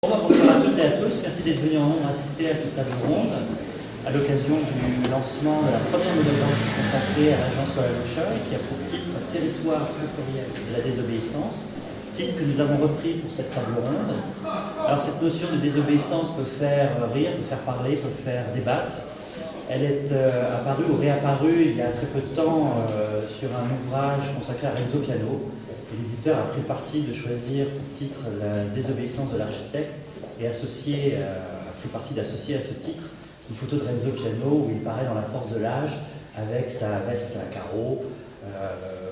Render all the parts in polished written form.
Bonsoir à toutes et à tous, merci d'être venus en nombre assister à cette table ronde à l'occasion du lancement de la première monographie consacrée à l'agence Walalochoy qui a pour titre Territoire pluriel de la désobéissance, titre que nous avons repris pour cette table ronde. Alors cette notion de désobéissance peut faire rire, peut faire parler, peut faire débattre. Elle est apparue ou réapparue il y a très peu de temps sur un ouvrage consacré à Renzo Piano. L'éditeur a pris le parti de choisir pour titre La désobéissance de l'architecte et a pris parti d'associer à ce titre une photo de Renzo Piano où il paraît dans la force de l'âge avec sa veste à carreaux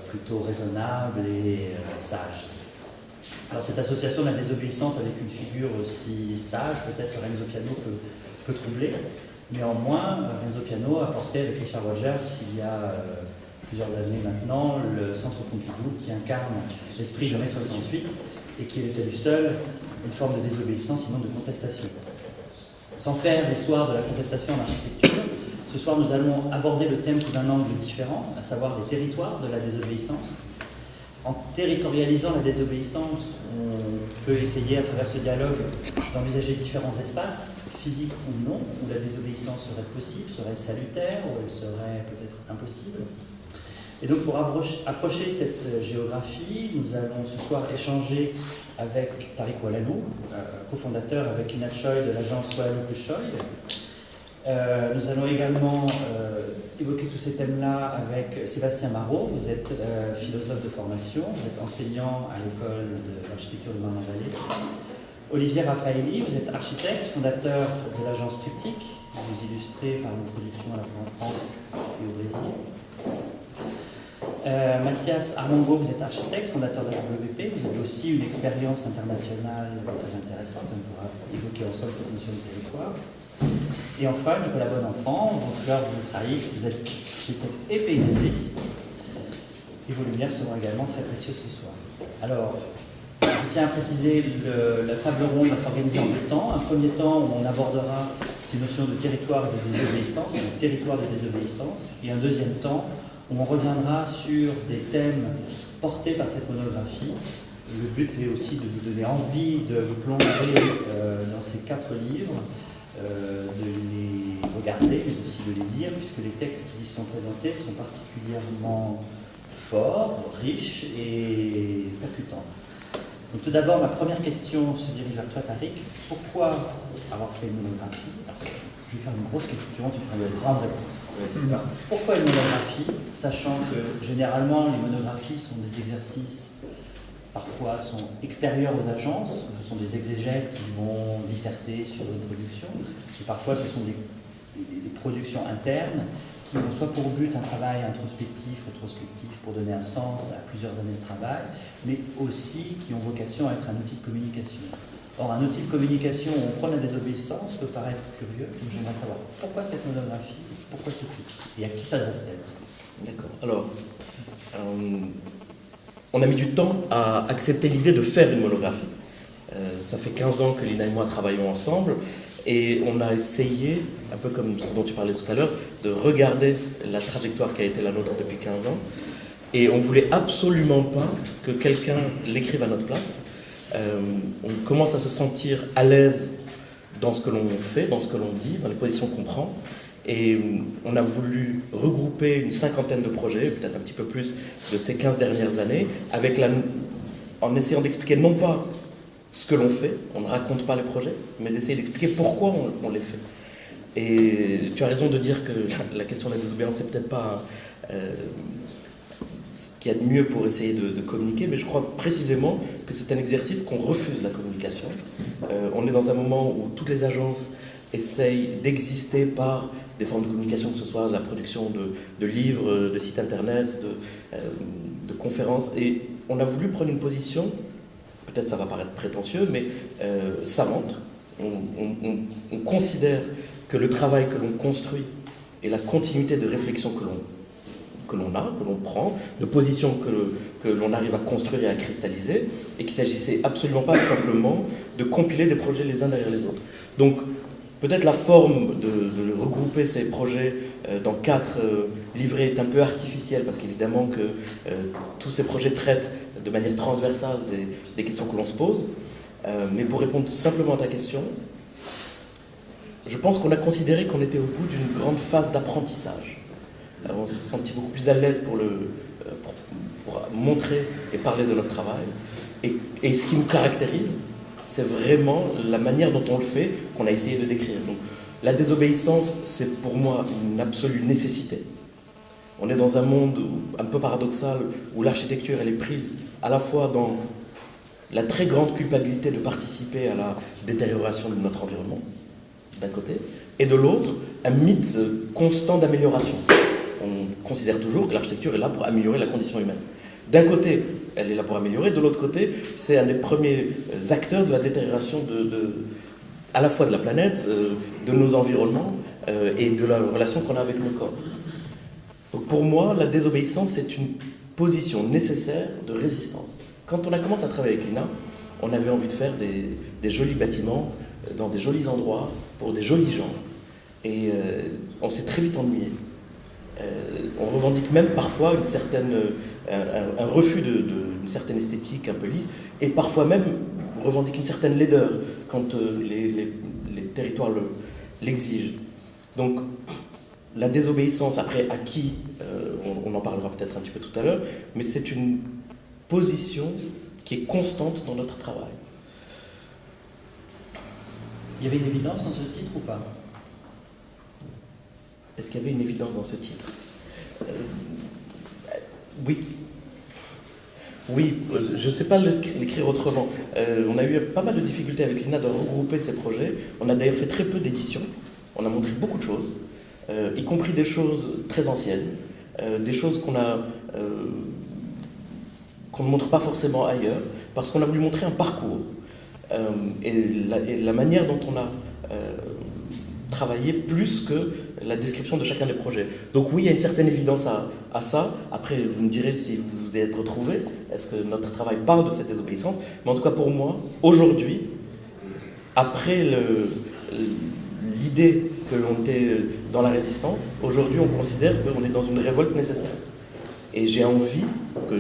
plutôt raisonnable et sage. Alors cette association de la désobéissance avec une figure aussi sage, peut-être que Renzo Piano peut troubler. Néanmoins, Renzo Piano a porté avec Richard Rogers il y a plusieurs années maintenant, le Centre Pompidou qui incarne l'esprit de mai 68 et qui était du seul une forme de désobéissance, sinon de contestation. Sans faire l'histoire de la contestation en architecture, ce soir nous allons aborder le thème sous un angle différent, à savoir les territoires de la désobéissance. En territorialisant la désobéissance, on peut essayer à travers ce dialogue d'envisager différents espaces, physiques ou non, où la désobéissance serait possible, serait salutaire, ou elle serait peut-être impossible. Et donc pour approcher cette géographie, nous allons ce soir échanger avec Tariq Oualalou, cofondateur avec Ina Choy de l'agence Walalochoy. Nous allons également évoquer tous ces thèmes-là avec Sébastien Marot. Vous êtes philosophe de formation, vous êtes enseignant à l'école de l'architecture de Marne-la-Vallée. Olivier Raffaelli, vous êtes architecte, fondateur de l'agence Triptyque, vous illustrez par une production à la fois en France et au Brésil. Mathias Armongo, vous êtes architecte, fondateur de la WP, vous avez aussi une expérience internationale très intéressante, on pourra évoquer ensemble cette notion de territoire. Et enfin, Nicolas Bonenfant, vos fleurs vous trahissent, vous êtes architecte et paysagiste, et vos lumières seront également très précieuses ce soir. Alors, je tiens à préciser, la table ronde va s'organiser en deux temps. Un premier temps où on abordera ces notions de territoire et de désobéissance, de territoire de désobéissance, et un deuxième temps où on reviendra sur des thèmes portés par cette monographie. Le but est aussi de vous donner envie de vous plonger dans ces 4 livres, de les regarder, mais aussi de les lire, puisque les textes qui y sont présentés sont particulièrement forts, riches et percutants. Donc tout d'abord, ma première question se dirige vers toi, Tariq. Pourquoi avoir fait une monographie? Alors, je vais faire une grosse question, tu feras une grande réponse. Pourquoi une monographie, sachant que généralement les monographies sont des exercices parfois sont extérieurs aux agences, ce sont des exégètes qui vont disserter sur une production, et parfois ce sont des productions internes qui ont soit pour but un travail introspectif, rétrospectif, pour donner un sens à plusieurs années de travail, mais aussi qui ont vocation à être un outil de communication. Or, un outil de communication où on prend la désobéissance peut paraître curieux, donc j'aimerais savoir pourquoi cette monographie, pourquoi ce titre, et à qui s'adresse-t-elle aussi? D'accord. Alors, on a mis du temps à accepter l'idée de faire une monographie. Ça fait 15 ans que Lina et moi travaillons ensemble, et on a essayé, un peu comme ce dont tu parlais tout à l'heure, de regarder la trajectoire qui a été la nôtre depuis 15 ans, et on ne voulait absolument pas que quelqu'un l'écrive à notre place. On commence à se sentir à l'aise dans ce que l'on fait, dans ce que l'on dit, dans les positions qu'on prend. Et on a voulu regrouper une 50aine de projets, peut-être un petit peu plus, de ces 15 dernières années, en essayant d'expliquer non pas ce que l'on fait, on ne raconte pas les projets, mais d'essayer d'expliquer pourquoi on les fait. Et tu as raison de dire que la question de la désobéissance, c'est peut-être pas ce qu'il y a de mieux pour essayer de communiquer, mais je crois précisément que c'est un exercice qu'on refuse la communication. On est dans un moment où toutes les agences essayent d'exister par des formes de communication, que ce soit la production de livres, de sites internet, de conférences. Et on a voulu prendre une position, peut-être ça va paraître prétentieux, mais savante. On considère que le travail que l'on construit et la continuité de réflexion que l'on prend, de position que l'on arrive à construire et à cristalliser, et qu'il ne s'agissait absolument pas simplement de compiler des projets les uns derrière les autres. Donc, peut-être la forme de regrouper ces projets dans 4 livrets est un peu artificielle, parce qu'évidemment que tous ces projets traitent de manière transversale des questions que l'on se pose. Mais pour répondre simplement à ta question, je pense qu'on a considéré qu'on était au bout d'une grande phase d'apprentissage. On s'est senti beaucoup plus à l'aise pour montrer et parler de notre travail. Et ce qui nous caractérise, c'est vraiment la manière dont on le fait, qu'on a essayé de décrire. Donc, la désobéissance, c'est pour moi une absolue nécessité. On est dans un monde un peu paradoxal où l'architecture, elle est prise à la fois dans la très grande culpabilité de participer à la détérioration de notre environnement, d'un côté, et de l'autre, un mythe constant d'amélioration. On considère toujours que l'architecture est là pour améliorer la condition humaine. D'un côté, elle est là pour améliorer, de l'autre côté, c'est un des premiers acteurs de la détérioration à la fois de la planète, de nos environnements et de la relation qu'on a avec le corps. Donc pour moi, la désobéissance est une position nécessaire de résistance. Quand on a commencé à travailler avec l'INA, on avait envie de faire des jolis bâtiments dans des jolis endroits pour des jolis gens. Et on s'est très vite ennuyé. On revendique même parfois un refus d'une certaine esthétique un peu lisse, et parfois même on revendique une certaine laideur quand les territoires l'exigent. Donc la désobéissance, après à qui, on en parlera peut-être un petit peu tout à l'heure, mais c'est une position qui est constante dans notre travail. Il y avait une évidence dans ce titre ou pas ? Est-ce qu'il y avait une évidence dans ce titre ? Oui. Oui, je ne sais pas l'écrire autrement. On a eu pas mal de difficultés avec l'INA de regrouper ces projets. On a d'ailleurs fait très peu d'éditions. On a montré beaucoup de choses, y compris des choses très anciennes, des choses qu'on ne montre pas forcément ailleurs, parce qu'on a voulu montrer un parcours. Et la manière dont on a travaillé plus que la description de chacun des projets. Donc oui, il y a une certaine évidence à ça. Après, vous me direz si vous vous êtes retrouvés, est-ce que notre travail parle de cette désobéissance ? Mais en tout cas pour moi, aujourd'hui, après l'idée que l'on était dans la résistance, aujourd'hui on considère qu'on est dans une révolte nécessaire. Et j'ai envie que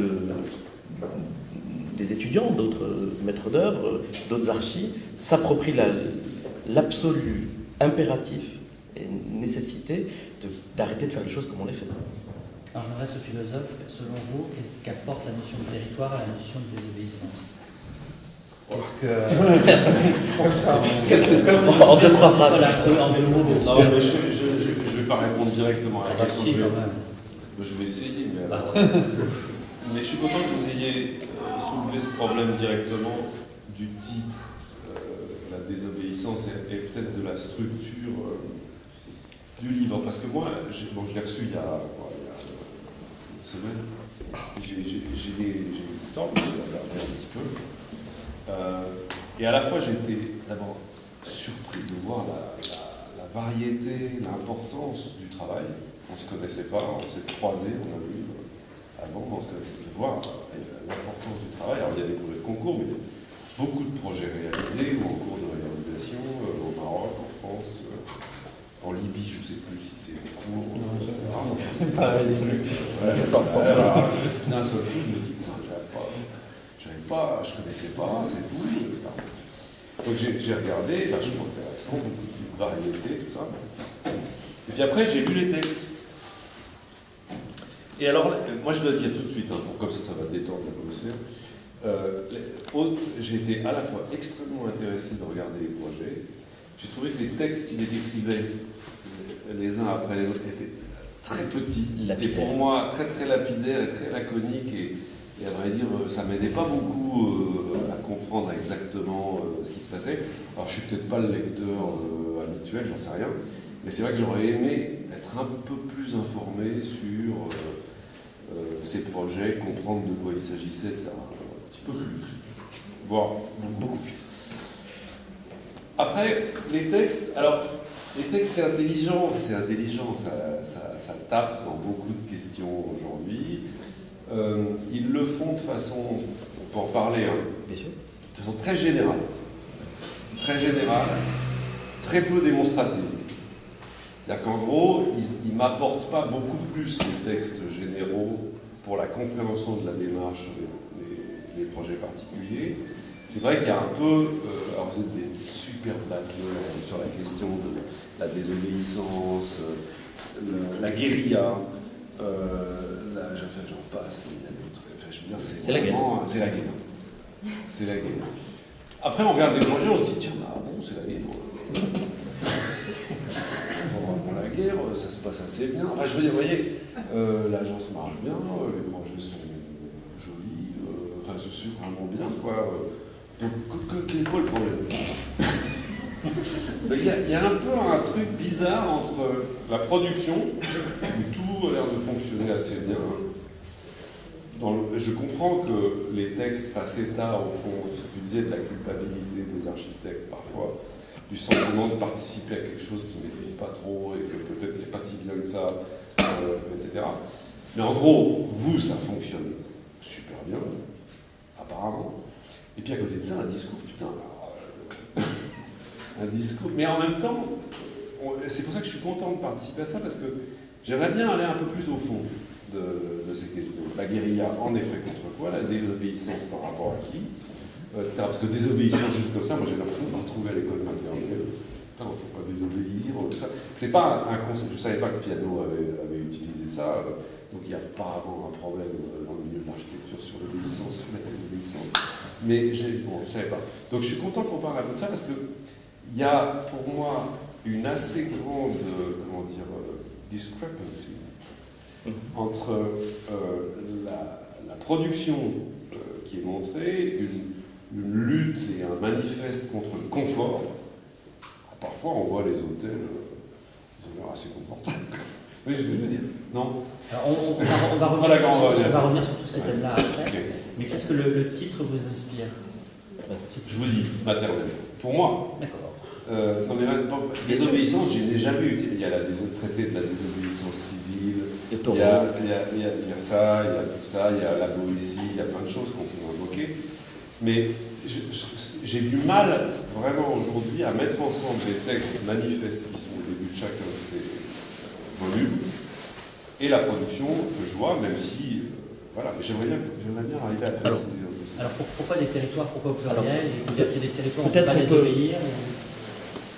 des étudiants, d'autres maîtres d'œuvre, d'autres archis, s'approprient l'absolu impératif et nécessité d'arrêter de faire les choses comme on les fait. Alors je m'adresse au philosophe. Selon vous, qu'est-ce qu'apporte la notion de territoire à la notion de désobéissance ? Qu'est-ce que... En deux, trois phrases. En deux mots. Non, mais je ne vais pas répondre directement à la question. Je vais essayer, mais je suis content que vous ayez soulevé ce problème directement du titre, la désobéissance et peut-être de la structure du livre. Parce que moi, je l'ai reçu il y a une semaine. J'ai eu du temps de regarder un petit peu. Et à la fois, j'ai été d'abord surpris de voir la variété, l'importance du travail. On ne se connaissait pas, on s'est croisés, on a vu avant, on se connaissait, de voir l'importance du travail. Alors il y a des projets de concours, mais il y a beaucoup de projets réalisés ou en cours de réalisation au Maroc, en France, en Libye, je ne sais plus si c'est court. D'un seul coup, je me dis, putain, j'arrive pas, je ne connaissais pas, c'est fou, etc. Donc j'ai regardé, vachement intéressant, beaucoup de variété, tout ça. Et puis après, j'ai lu les textes. Et alors, moi je dois dire tout de suite, comme ça va détendre l'atmosphère, j'ai été à la fois extrêmement intéressé de regarder les projets. J'ai trouvé que les textes qui les décrivaient les uns après les autres étaient très petits, et pour moi très très lapidaires et très laconiques, et à vrai dire, ça ne m'aidait pas beaucoup à comprendre exactement ce qui se passait. Alors je ne suis peut-être pas le lecteur habituel, j'en sais rien, mais c'est vrai que j'aurais aimé être un peu plus informé sur ces projets, comprendre de quoi il s'agissait, ça, un petit peu plus, voire beaucoup plus. Après, les textes, alors, les textes c'est intelligent, ça tape dans beaucoup de questions aujourd'hui. Ils le font de façon, on peut en parler, bien sûr, de façon très générale, très peu démonstrative. C'est-à-dire qu'en gros, ils ne m'apportent pas beaucoup plus les textes généraux pour la compréhension de la démarche des projets particuliers c'est vrai qu'il y a un peu, alors vous êtes des super battleurs sur la question de la désobéissance, la guérilla, j'en passe, mais il y a d'autres. Enfin, je veux dire, c'est la guerre. C'est la guerre. C'est la guerre. Après, on regarde les projets, on se dit, tiens, ah bon, c'est la guerre. C'est pas vraiment la guerre, ça se passe assez bien. Enfin, je veux dire, vous voyez, l'agence marche bien, les projets sont jolis, enfin, je suis vraiment bien, quoi. Donc, quel est quoi le problème? Il y a un peu un truc bizarre entre la production, où tout a l'air de fonctionner assez bien. Je comprends que les textes fassent état, au fond, ce que tu disais, de la culpabilité des architectes, parfois, du sentiment de participer à quelque chose qu'ils ne maîtrisent pas trop et que peut-être c'est pas si bien que ça, etc. Mais en gros, vous, ça fonctionne super bien, apparemment. Et puis à côté de ça, un discours, putain, un discours. Mais en même temps, c'est pour ça que je suis content de participer à ça, parce que j'aimerais bien aller un peu plus au fond de ces questions. La guérilla, en effet, contre quoi? La désobéissance par rapport à qui, etc. Parce que désobéissance juste comme ça, moi j'ai l'impression de me retrouver à l'école maternelle. Putain, il ne faut pas désobéir. C'est pas un concept. Je ne savais pas que Piano avait utilisé ça. Donc il y a apparemment un problème dans le milieu de l'architecture sur l'obéissance, la désobéissance. Mais je ne savais pas. Donc je suis content qu'on parle un peu de ça, parce qu'il y a pour moi une assez grande, discrepancy entre la production qui est montrée, une lutte et un manifeste contre le confort. Parfois, on voit les hôtels, ils ont l'air assez confortables. Oui, je veux dire. Non. Alors, on va revenir sur tous ces thèmes-là après. Okay. Mais qu'est-ce que le titre vous inspire? Je vous dis, maternelle. Pour moi. D'accord. Non mais désobéissance, je n'ai jamais eu. Il y a le traité de la désobéissance civile, il y a ça, il y a tout ça, il y a la Boétie, il y a plein de choses qu'on peut invoquer. Mais j'ai du mal vraiment aujourd'hui à mettre ensemble des textes manifestes qui sont au début de chacun de ces volumes et la production que je vois, même si voilà, j'aimerais bien arriver à préciser un peu ça. Alors pourquoi des territoires, pourquoi au pluriel? C'est-à-dire qu'il y a des territoires où on ne peut pas désobéir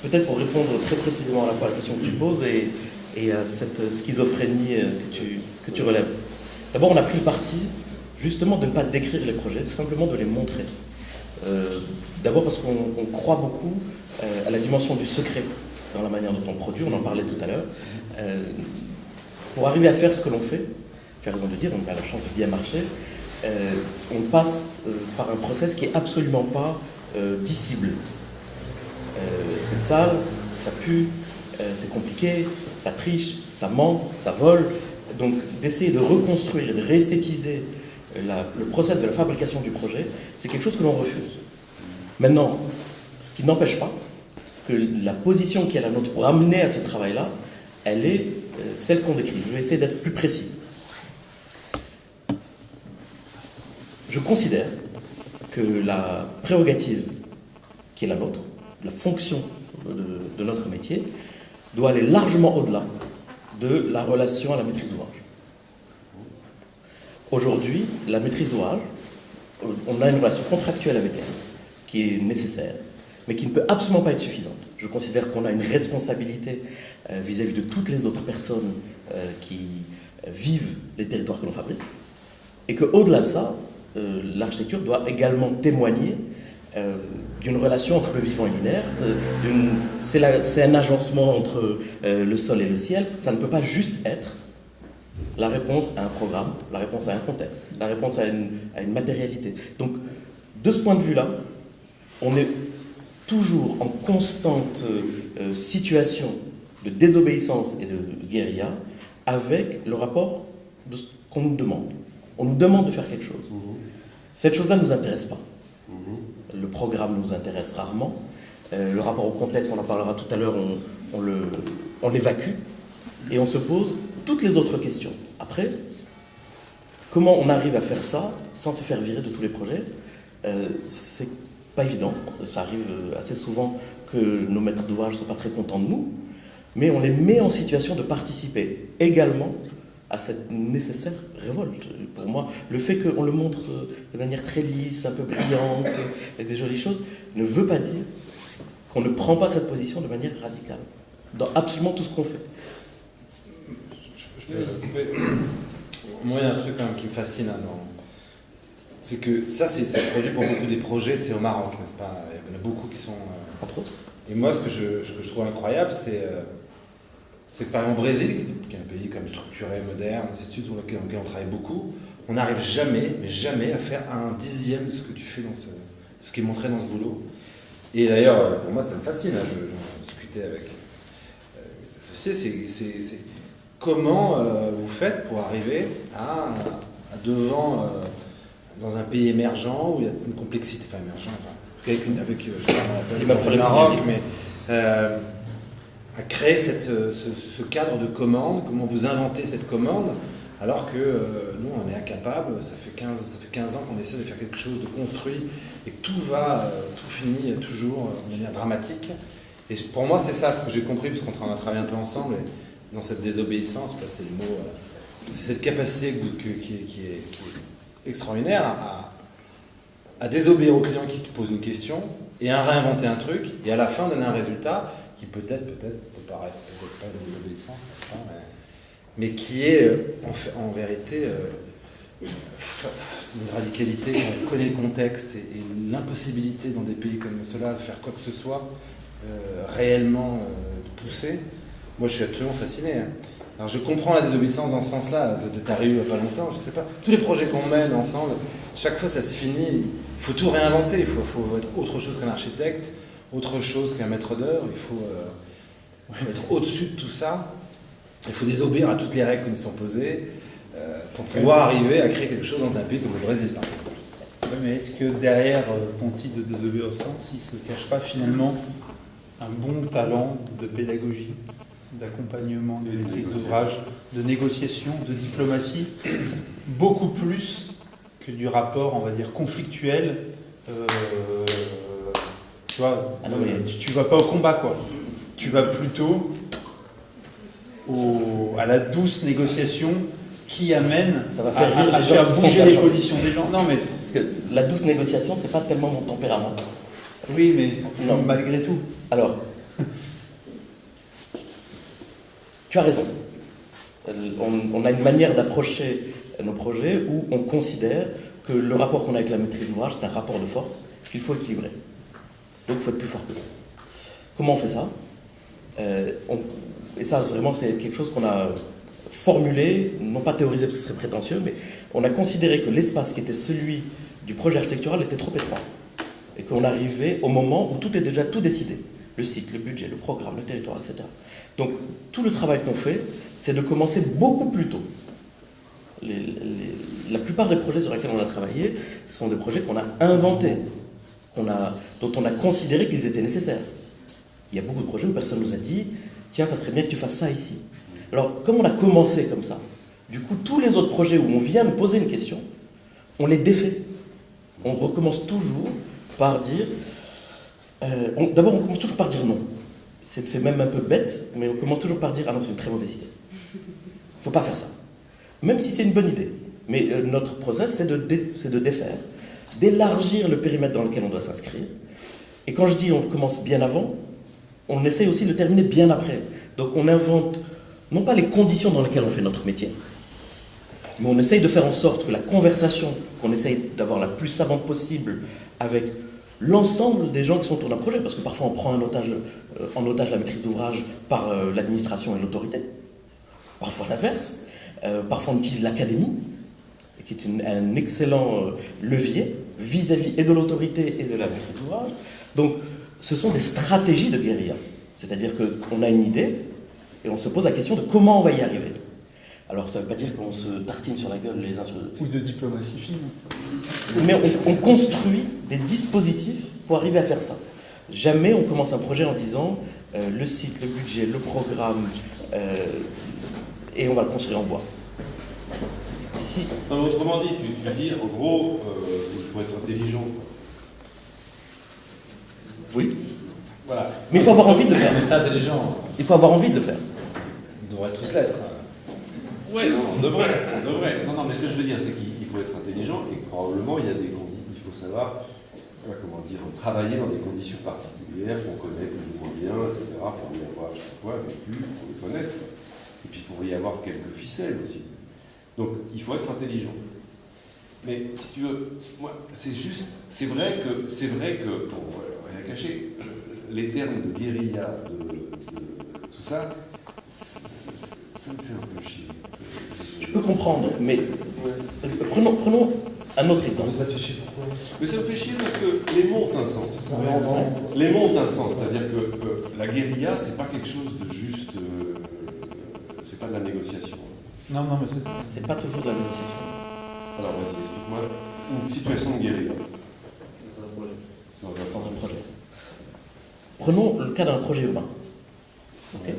Peut-être pour répondre très précisément à la fois à la question que tu poses et à cette schizophrénie que tu relèves. D'abord, on a pris le parti justement de ne pas décrire les projets, simplement de les montrer. D'abord parce qu'on croit beaucoup à la dimension du secret dans la manière dont on produit, on en parlait tout à l'heure. Pour arriver à faire ce que l'on fait, tu as raison de dire, on a la chance de bien marcher, on passe par un process qui n'est absolument pas dissible. C'est sale, ça pue, c'est compliqué, ça triche, ça ment, ça vole. Donc d'essayer de reconstruire et de réesthétiser le process de la fabrication du projet, c'est quelque chose que l'on refuse. Maintenant, ce qui n'empêche pas que la position qui est la nôtre pour amener à ce travail-là, elle est celle qu'on décrit. Je vais essayer d'être plus précis. Je considère que la prérogative qui est la nôtre, la fonction de notre métier, doit aller largement au-delà de la relation à la maîtrise d'ouvrage. Aujourd'hui, la maîtrise d'ouvrage, on a une relation contractuelle avec elle, qui est nécessaire, mais qui ne peut absolument pas être suffisante. Je considère qu'on a une responsabilité vis-à-vis de toutes les autres personnes qui vivent les territoires que l'on fabrique, et qu'au-delà de ça, l'architecture doit également témoigner d'une relation entre le vivant et l'inerte, c'est un agencement entre le sol et le ciel. Ça ne peut pas juste être la réponse à un programme, la réponse à un contexte, la réponse à une matérialité. Donc, de ce point de vue-là, on est toujours en constante situation de désobéissance et de guérilla avec le rapport de ce qu'on nous demande. On nous demande de faire quelque chose. Cette chose-là ne nous intéresse pas. Le programme nous intéresse rarement. Le rapport au contexte, on en parlera tout à l'heure, on l'évacue. Et on se pose toutes les autres questions. Après, comment on arrive à faire ça sans se faire virer de tous les projets? C'est pas évident. Ça arrive assez souvent que nos maîtres d'ouvrage ne soient pas très contents de nous. Mais on les met en situation de participer également à cette nécessaire révolte. Pour moi, le fait qu'on le montre de manière très lisse, un peu brillante, avec des jolies choses, ne veut pas dire qu'on ne prend pas cette position de manière radicale, dans absolument tout ce qu'on fait. Moi, il y a un truc quand même qui me fascine, c'est que ça, c'est produit pour beaucoup des projets, c'est au Maroc, n'est-ce pas? Il y en a beaucoup qui sont... Entre autres. Et moi, ce que je trouve incroyable, c'est que par exemple au Brésil, qui est un pays comme structuré, moderne, ainsi de suite, dans lequel on travaille beaucoup, on n'arrive jamais, mais jamais à faire un dixième de ce que tu fais de ce qui est montré dans ce boulot. Et d'ailleurs, pour moi, ça me fascine. J'en discutais avec mes associés. C'est comment vous faites pour arriver à devant, dans un pays émergent où il y a une complexité, enfin émergent, avec je ne sais pas le Maroc, mais à créer ce cadre de commande, comment vous inventez cette commande, alors que nous, on est incapables, ça fait 15 ans qu'on essaie de faire quelque chose de construit, et que tout finit toujours de manière dramatique. Et pour moi, c'est ça ce que j'ai compris, puisqu'on a travaillé un peu ensemble, et dans cette désobéissance, c'est le mot, c'est cette capacité qui est extraordinaire à désobéir au client qui te pose une question, et à réinventer un truc, et à la fin donner un résultat qui peut-être peut paraître peut-être pas de désobéissance, mais qui est en vérité une radicalité. On connaît le contexte et l'impossibilité dans des pays comme cela de faire quoi que ce soit réellement poussé. Moi, je suis absolument fasciné. Alors, je comprends la désobéissance dans ce sens-là. T'es arrivé il n'y a pas longtemps, je sais pas. Tous les projets qu'on mène ensemble, chaque fois ça se finit. Il faut tout réinventer. Il faut être autre chose qu'un architecte, autre chose qu'un maître d'œuvre. Il faut être au-dessus de tout ça. Il faut désobéir à toutes les règles qui nous sont posées pour pouvoir arriver à créer quelque chose dans un pays comme le Brésil, par exemple. Oui, mais est-ce que derrière ton titre de désobéissance, il ne se cache pas finalement un bon talent de pédagogie, d'accompagnement, de maîtrise d'ouvrage, de négociation, de diplomatie, beaucoup plus que du rapport, on va dire, conflictuel. Tu vois, tu vas pas au combat, quoi. Tu vas plutôt à la douce négociation qui amène à faire bouger les positions des gens. Non, mais parce que la douce négociation, c'est pas tellement mon tempérament. Oui, mais non, malgré tout. Alors, tu as raison. On a une manière d'approcher nos projets où on considère que le rapport qu'on a avec la maîtrise d'ouvrage, c'est un rapport de force qu'il faut équilibrer. Donc, il faut être plus fort que nous. Comment on fait ça? Et ça, vraiment, c'est quelque chose qu'on a formulé, non pas théorisé parce que ce serait prétentieux, mais on a considéré que l'espace qui était celui du projet architectural était trop étroit. Et qu'on arrivait au moment où tout est déjà tout décidé. Le site, le budget, le programme, le territoire, etc. Donc, tout le travail qu'on fait, c'est de commencer beaucoup plus tôt. La plupart des projets sur lesquels on a travaillé, ce sont des projets qu'on a inventés, dont on a considéré qu'ils étaient nécessaires. Il y a beaucoup de projets où personne nous a dit « Tiens, ça serait bien que tu fasses ça ici ». Alors, comme on a commencé comme ça, du coup, tous les autres projets où on vient nous poser une question, on les défait. On recommence toujours par dire... D'abord, on commence toujours par dire non. C'est même un peu bête, mais on commence toujours par dire « Ah non, c'est une très mauvaise idée. Il ne faut pas faire ça. » Même si c'est une bonne idée. Mais notre process, c'est de défaire, d'élargir le périmètre dans lequel on doit s'inscrire. Et quand je dis on commence bien avant, on essaye aussi de terminer bien après. Donc on invente, non pas les conditions dans lesquelles on fait notre métier, mais on essaye de faire en sorte que la conversation qu'on essaye d'avoir la plus savante possible avec l'ensemble des gens qui sont autour d'un projet, parce que parfois on prend en otage la maîtrise d'ouvrage par l'administration et l'autorité, parfois l'inverse, parfois on utilise l'académie, qui est un excellent levier vis-à-vis et de l'autorité et de la maîtrise d'ouvrage. Donc ce sont des stratégies de guérilla, c'est-à-dire qu'on a une idée et on se pose la question de comment on va y arriver. Alors ça ne veut pas dire qu'on se tartine sur la gueule les uns sur les autres. Ou de diplomatie fine. Mais on construit des dispositifs pour arriver à faire ça. Jamais on commence un projet en disant le site, le budget, le programme, et on va le construire en bois. Si. Non, autrement dit, tu dis en gros, il faut être intelligent. Oui. Voilà. Mais il faut avoir envie de le faire. Mais c'est intelligent. Il faut avoir envie de le faire. On devrait tous l'être. Ouais, non, on devrait. Non, mais ce que je veux dire, c'est qu'il faut être intelligent et que probablement il y a des conditions, il faut savoir, comment dire, travailler dans des conditions particulières qu'on connaît plus ou moins bien, etc., pour y avoir, je sais pas, vécu, pour les connaître, et puis pour y avoir quelques ficelles aussi. Donc, il faut être intelligent. Mais si tu veux, moi, c'est vrai que, pour rien cacher, les termes de guérilla, de tout ça, ça me fait un peu chier. Je peux comprendre, mais prenons un autre exemple. Mais ça te fait chier pourquoi? Mais ça me fait chier parce que les mots ont un sens. Les mots ont un sens, c'est-à-dire que la guérilla, c'est pas quelque chose de juste. C'est pas de la négociation. Non, mais C'est pas toujours de la négociation. Alors vas-y, explique-moi une situation de guérilla. Dans un projet. Prenons le cas d'un projet urbain. Ok.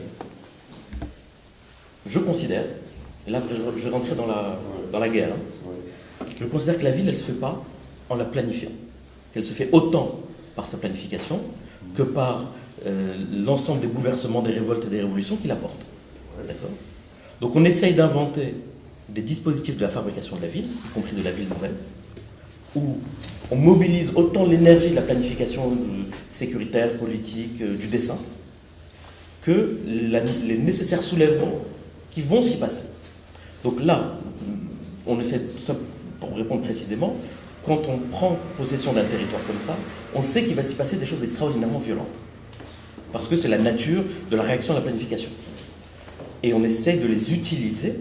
Je considère, et là je vais rentrer dans la guerre, je considère que la ville, elle ne se fait pas en la planifiant. Qu'elle se fait autant par sa planification que par l'ensemble des bouleversements, des révoltes et des révolutions qu'il apporte. D'accord ? Donc on essaye d'inventer des dispositifs de la fabrication de la ville, y compris de la ville nouvelle, où on mobilise autant l'énergie de la planification sécuritaire, politique, du dessin, que les nécessaires soulèvements qui vont s'y passer. Donc là, on essaie, pour répondre précisément, quand on prend possession d'un territoire comme ça, on sait qu'il va s'y passer des choses extraordinairement violentes. Parce que c'est la nature de la réaction à la planification. Et on essaye de les utiliser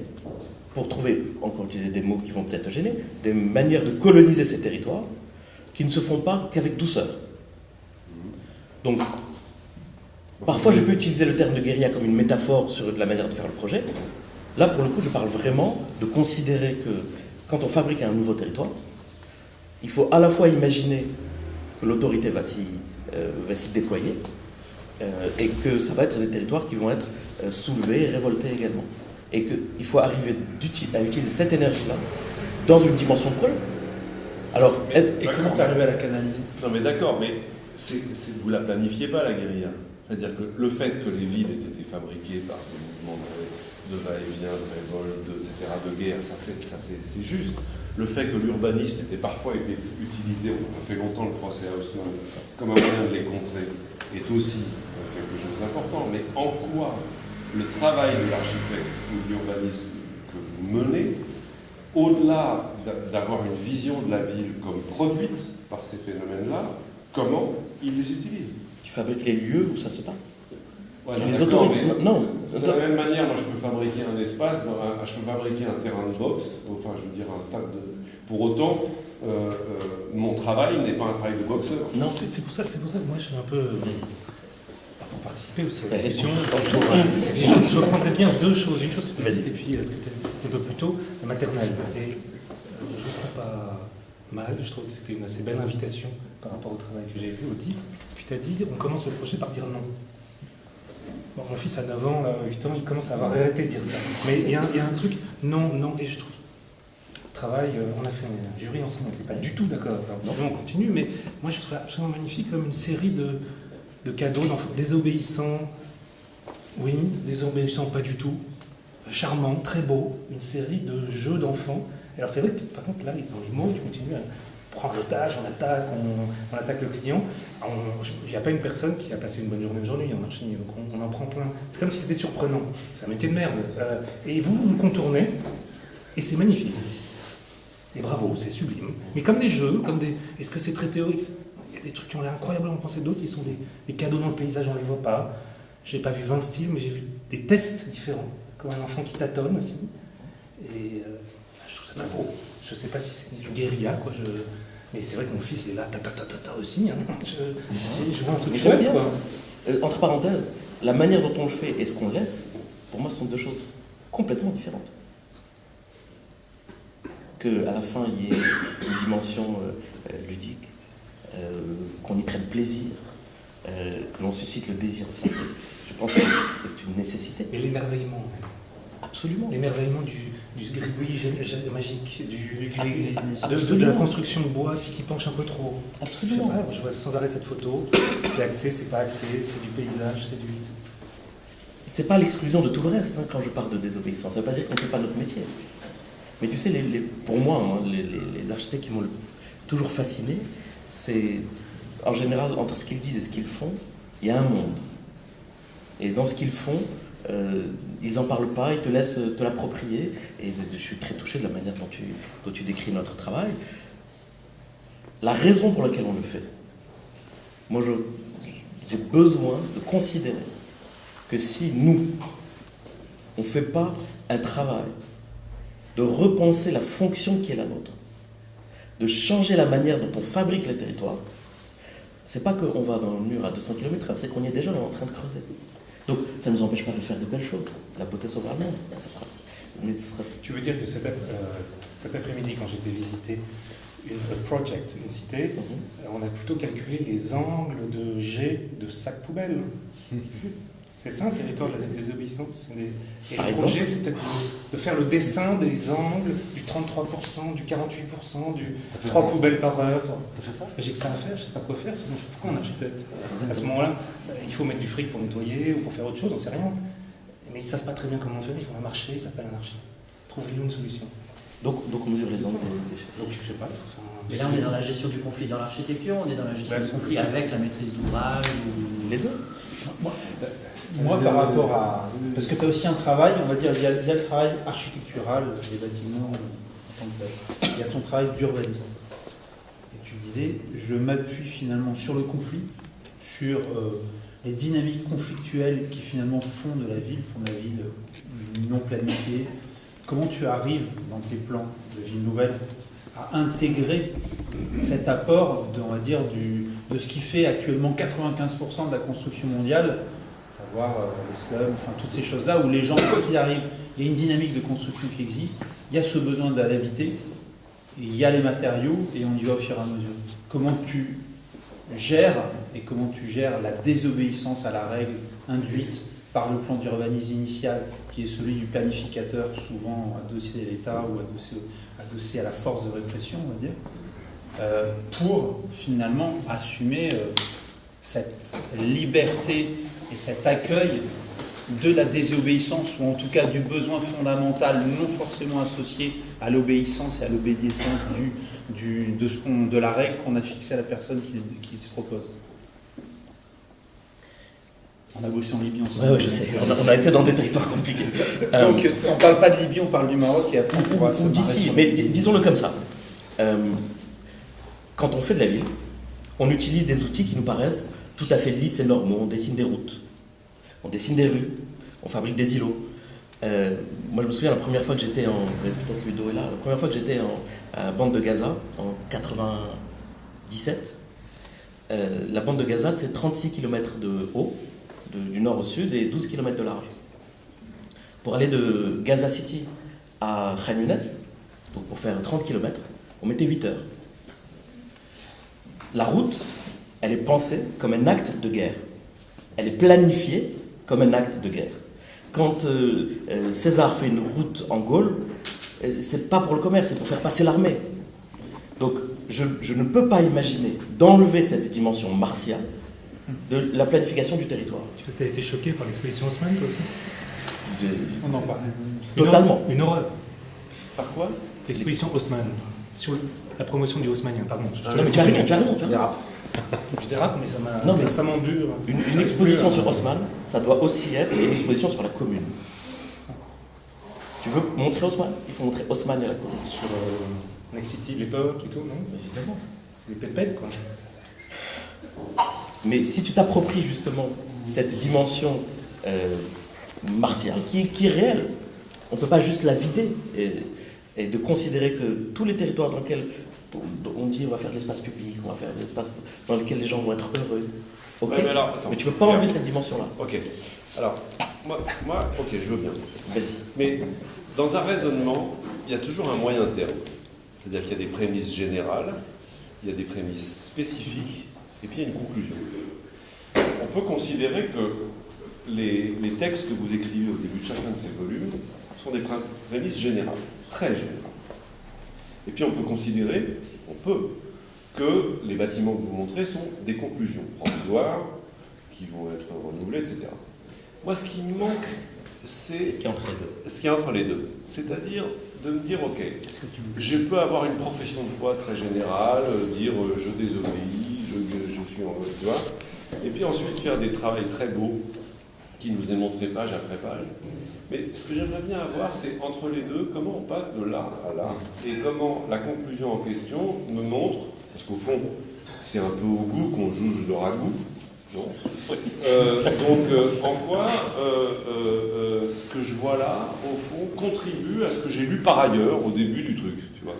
pour trouver, encore utiliser des mots qui vont peut-être gêner, des manières de coloniser ces territoires qui ne se font pas qu'avec douceur. Donc, parfois je peux utiliser le terme de guérilla comme une métaphore sur la manière de faire le projet. Là, pour le coup, je parle vraiment de considérer que quand on fabrique un nouveau territoire, il faut à la fois imaginer que l'autorité va s'y déployer et que ça va être des territoires qui vont être soulevés et révoltés également. Et qu'il faut arriver à utiliser cette énergie-là dans une dimension de problème. Alors, et comment tu arrives à la canaliser? Non mais d'accord, mais vous la planifiez pas la guérilla. C'est-à-dire que le fait que les villes aient été fabriquées par des mouvements de va-et-vient, de révolte, etc., de guerre, ça c'est juste. Le fait que l'urbanisme ait parfois été utilisé, on a fait longtemps le procès à Haussmann, comme un moyen de les contrer, est aussi quelque chose d'important. Mais en quoi le travail de l'architecte ou de l'urbanisme que vous menez, au-delà d'avoir une vision de la ville comme produite par ces phénomènes-là, comment il les utilise? Tu fabriques les lieux où ça se passe. Ouais, les autorise. Non. De la même manière, moi je peux fabriquer un espace, je peux fabriquer un terrain de boxe, enfin je veux dire un stade de. Pour autant, mon travail n'est pas un travail de boxeur. Non, c'est pour ça que moi je suis un peu. Pour participer aussi à la Vas-y. discussion, je reprendrais bien deux choses. Une chose que tu as dit, et puis ce que tu as dit un peu plus tôt, la maternelle. Et je ne trouve pas mal, je trouve que c'était une assez belle invitation par rapport au travail que j'ai vu, au titre. Puis tu as dit, on commence le projet par dire non. Bon, mon fils a 9 ans, 8 ans, il commence à avoir arrêté de dire ça. Mais il y a un truc, non, et je trouve. Travail, on a fait un jury ensemble, on n'était pas du tout d'accord. Sinon on continue, mais moi je trouve ça absolument magnifique comme une série de cadeaux d'enfants désobéissants, oui, désobéissants pas du tout, charmants, très beaux, une série de jeux d'enfants. Alors c'est vrai que par contre là, dans les mots, tu continues à prendre l'otage, on attaque le client. Il n'y a pas une personne qui a passé une bonne journée aujourd'hui en archi, donc on en prend plein. C'est comme si c'était surprenant, c'est un métier de merde. Et vous le contournez, et c'est magnifique. Et bravo, c'est sublime. Mais comme des jeux, est-ce que c'est très théorique? Il y a des trucs qui ont l'air incroyablement pensés, d'autres qui sont des cadeaux dans le paysage, on ne les voit pas. Je n'ai pas vu 20 styles, mais j'ai vu des tests différents, comme un enfant qui tâtonne aussi. Et je trouve ça très beau. Je ne sais pas si c'est du guérilla, quoi. Mais c'est vrai que mon fils, il est là, aussi. Hein. Je vois un truc chouette, bien quoi. ça. Entre parenthèses, la manière dont on le fait et ce qu'on laisse, pour moi, ce sont deux choses complètement différentes. Qu'à la fin, il y ait une dimension ludique, qu'on y prenne plaisir, que l'on suscite le désir aussi. Je pense que c'est une nécessité. Et l'émerveillement, même. Absolument. L'émerveillement du gribouillis magique, de la construction de bois qui penche un peu trop. Absolument. Je sais pas, je vois sans arrêt cette photo. C'est axé, c'est pas axé, c'est du paysage, c'est du... c'est pas l'exclusion de tout le reste, hein, quand je parle de désobéissance. Ça veut pas dire qu'on ne fait pas notre métier. Mais tu sais, pour moi, hein, les architectes qui m'ont toujours fasciné, c'est en général entre ce qu'ils disent et ce qu'ils font, il y a un monde. Et dans ce qu'ils font, ils n'en parlent pas, ils te laissent te l'approprier. Et je suis très touché de la manière dont tu décris notre travail. La raison pour laquelle on le fait, moi j'ai besoin de considérer que si nous, on ne fait pas un travail de repenser la fonction qui est la nôtre, de changer la manière dont on fabrique les territoires, c'est pas qu'on va dans le mur à 200 km, c'est qu'on y est déjà en train de creuser. Donc ça ne nous empêche pas de faire de belles choses. La beauté sauvera le monde. Tu veux dire que cet après-midi, quand j'étais visiter une cité, on a plutôt calculé les angles de jet de sacs poubelles. C'est ça un territoire de la désobéissance. Et le projet, c'est peut-être de faire le dessin des angles du 33%, du 48%, du 3 poubelles par heure. T'as fait ça? J'ai que ça à faire, je ne sais pas quoi faire, sinon pourquoi on architecte? À ce moment-là, il faut mettre du fric pour nettoyer ou pour faire autre chose, on ne sait rien. Mais ils ne savent pas très bien comment faire, ils font un marché, ils appellent un archi. Trouvez-nous une solution. Donc on mesure les angles. Donc je ne sais pas, il faut faire un... Mais là, on est dans la gestion du conflit dans l'architecture, on est dans la gestion du conflit avec la maîtrise d'ouvrage ou... Les deux. Moi, par rapport à... Parce que tu as aussi un travail, on va dire, il y a le travail architectural des bâtiments en tant que tel. Il y a ton travail d'urbaniste. Et tu disais, je m'appuie finalement sur le conflit, sur les dynamiques conflictuelles qui finalement font de la ville non planifiée. Comment tu arrives dans tes plans de ville nouvelle à intégrer cet apport on va dire, de ce qui fait actuellement 95% de la construction mondiale, savoir les slums, enfin toutes ces choses-là où les gens, quand ils arrivent, il y a une dynamique de construction qui existe, il y a ce besoin d'habiter, il y a les matériaux et on y va au fur et à mesure. Comment tu gères la désobéissance à la règle induite par le plan d'urbanisme initial, qui est celui du planificateur, souvent adossé à l'État ou adossé à la force de répression, on va dire, pour finalement assumer cette liberté et cet accueil de la désobéissance, ou en tout cas du besoin fondamental, non forcément associé à l'obéissance et à l'obéissance de la règle qu'on a fixée à la personne qui se propose. On a bossé en Libye ensemble. Ouais, je sais. On a été dans des territoires compliqués. Donc, on ne parle pas de Libye, on parle du Maroc et après on pourra se marrer d'ici, mais disons-le comme ça. Quand on fait de la ville, on utilise des outils qui nous paraissent tout à fait lisses et normaux. On dessine des routes, on dessine des rues, on fabrique des îlots. Moi, je me souviens la première fois que j'étais peut-être Ludo est là, la première fois que j'étais à bande de Gaza, en 97. La bande de Gaza, c'est 36 km de haut, du nord au sud, et 12 km de large. Pour aller de Gaza City à Khan Younes, donc pour faire 30 km, on mettait 8 heures. La route, elle est pensée comme un acte de guerre. Elle est planifiée comme un acte de guerre. Quand César fait une route en Gaule, c'est pas pour le commerce, c'est pour faire passer l'armée. Donc je ne peux pas imaginer d'enlever cette dimension martiale de la planification du territoire. Tu as été choqué par l'exposition Haussmann, toi aussi? On en parle. Totalement. Une horreur. Par quoi? L'exposition Haussmann. Sur la promotion du haussmannien, pardon. Non, mais tu as raison. Je dérape, mais ça m'endure. Une exposition sur Haussmann, ça doit aussi être une exposition sur la commune. Tu veux montrer Haussmann? Il faut montrer Haussmann et la commune. Sur Next City, l'époque et tout, non? Évidemment. C'est des pépettes, quoi. Mais si tu t'appropries justement cette dimension martiale, qui est réelle, on ne peut pas juste la vider et de considérer que tous les territoires dans lesquels on dit on va faire de l'espace public, on va faire de l'espace dans lequel les gens vont être heureux. Ok. Ouais, mais tu ne peux pas enlever cette dimension-là. Ok. Alors, moi, ok, je veux bien. Vas-y. Mais dans un raisonnement, il y a toujours un moyen terme. C'est-à-dire qu'il y a des prémices générales, il y a des prémices spécifiques, et puis il y a une conclusion. On peut considérer que les textes que vous écrivez au début de chacun de ces volumes sont des prémices générales, très générales. Et puis on peut considérer, que les bâtiments que vous montrez sont des conclusions provisoires qui vont être renouvelées, etc. Moi, ce qui me manque, c'est ce qui est entre les deux. Ce qui est entre les deux. C'est-à-dire de me dire, ok, je peux avoir une profession de foi très générale, dire je désobéis, je suis en... Tu vois, et puis ensuite faire des travaux très beaux qui nous est montré page après page. Mais ce que j'aimerais bien avoir, c'est entre les deux, comment on passe de là à là, et comment la conclusion en question me montre, parce qu'au fond, c'est un peu au goût qu'on juge le ragoût, non en quoi ce que je vois là, au fond, contribue à ce que j'ai lu par ailleurs au début du truc, tu vois.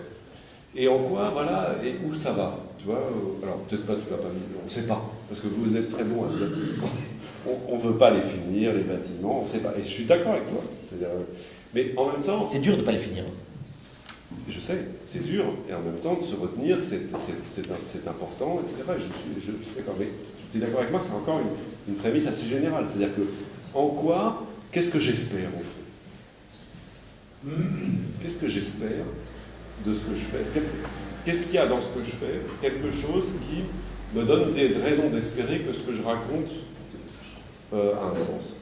Et en quoi, voilà, et où ça va, tu vois. Alors peut-être pas, tu l'as pas mis, on ne sait pas, parce que vous êtes très bon à dire. On ne veut pas les finir, les bâtiments, on ne sait pas. Et je suis d'accord avec toi. Mais en même temps... C'est dur de ne pas les finir. Je sais, c'est dur. Et en même temps, de se retenir, c'est important, etc. Je suis d'accord. Mais tu es d'accord avec moi, c'est encore une prémisse assez générale. C'est-à-dire que, en quoi, qu'est-ce que j'espère, au fond? Qu'est-ce que j'espère de ce que je fais? Qu'est-ce qu'il y a dans ce que je fais? Quelque chose qui me donne des raisons d'espérer que ce que je raconte a un sens.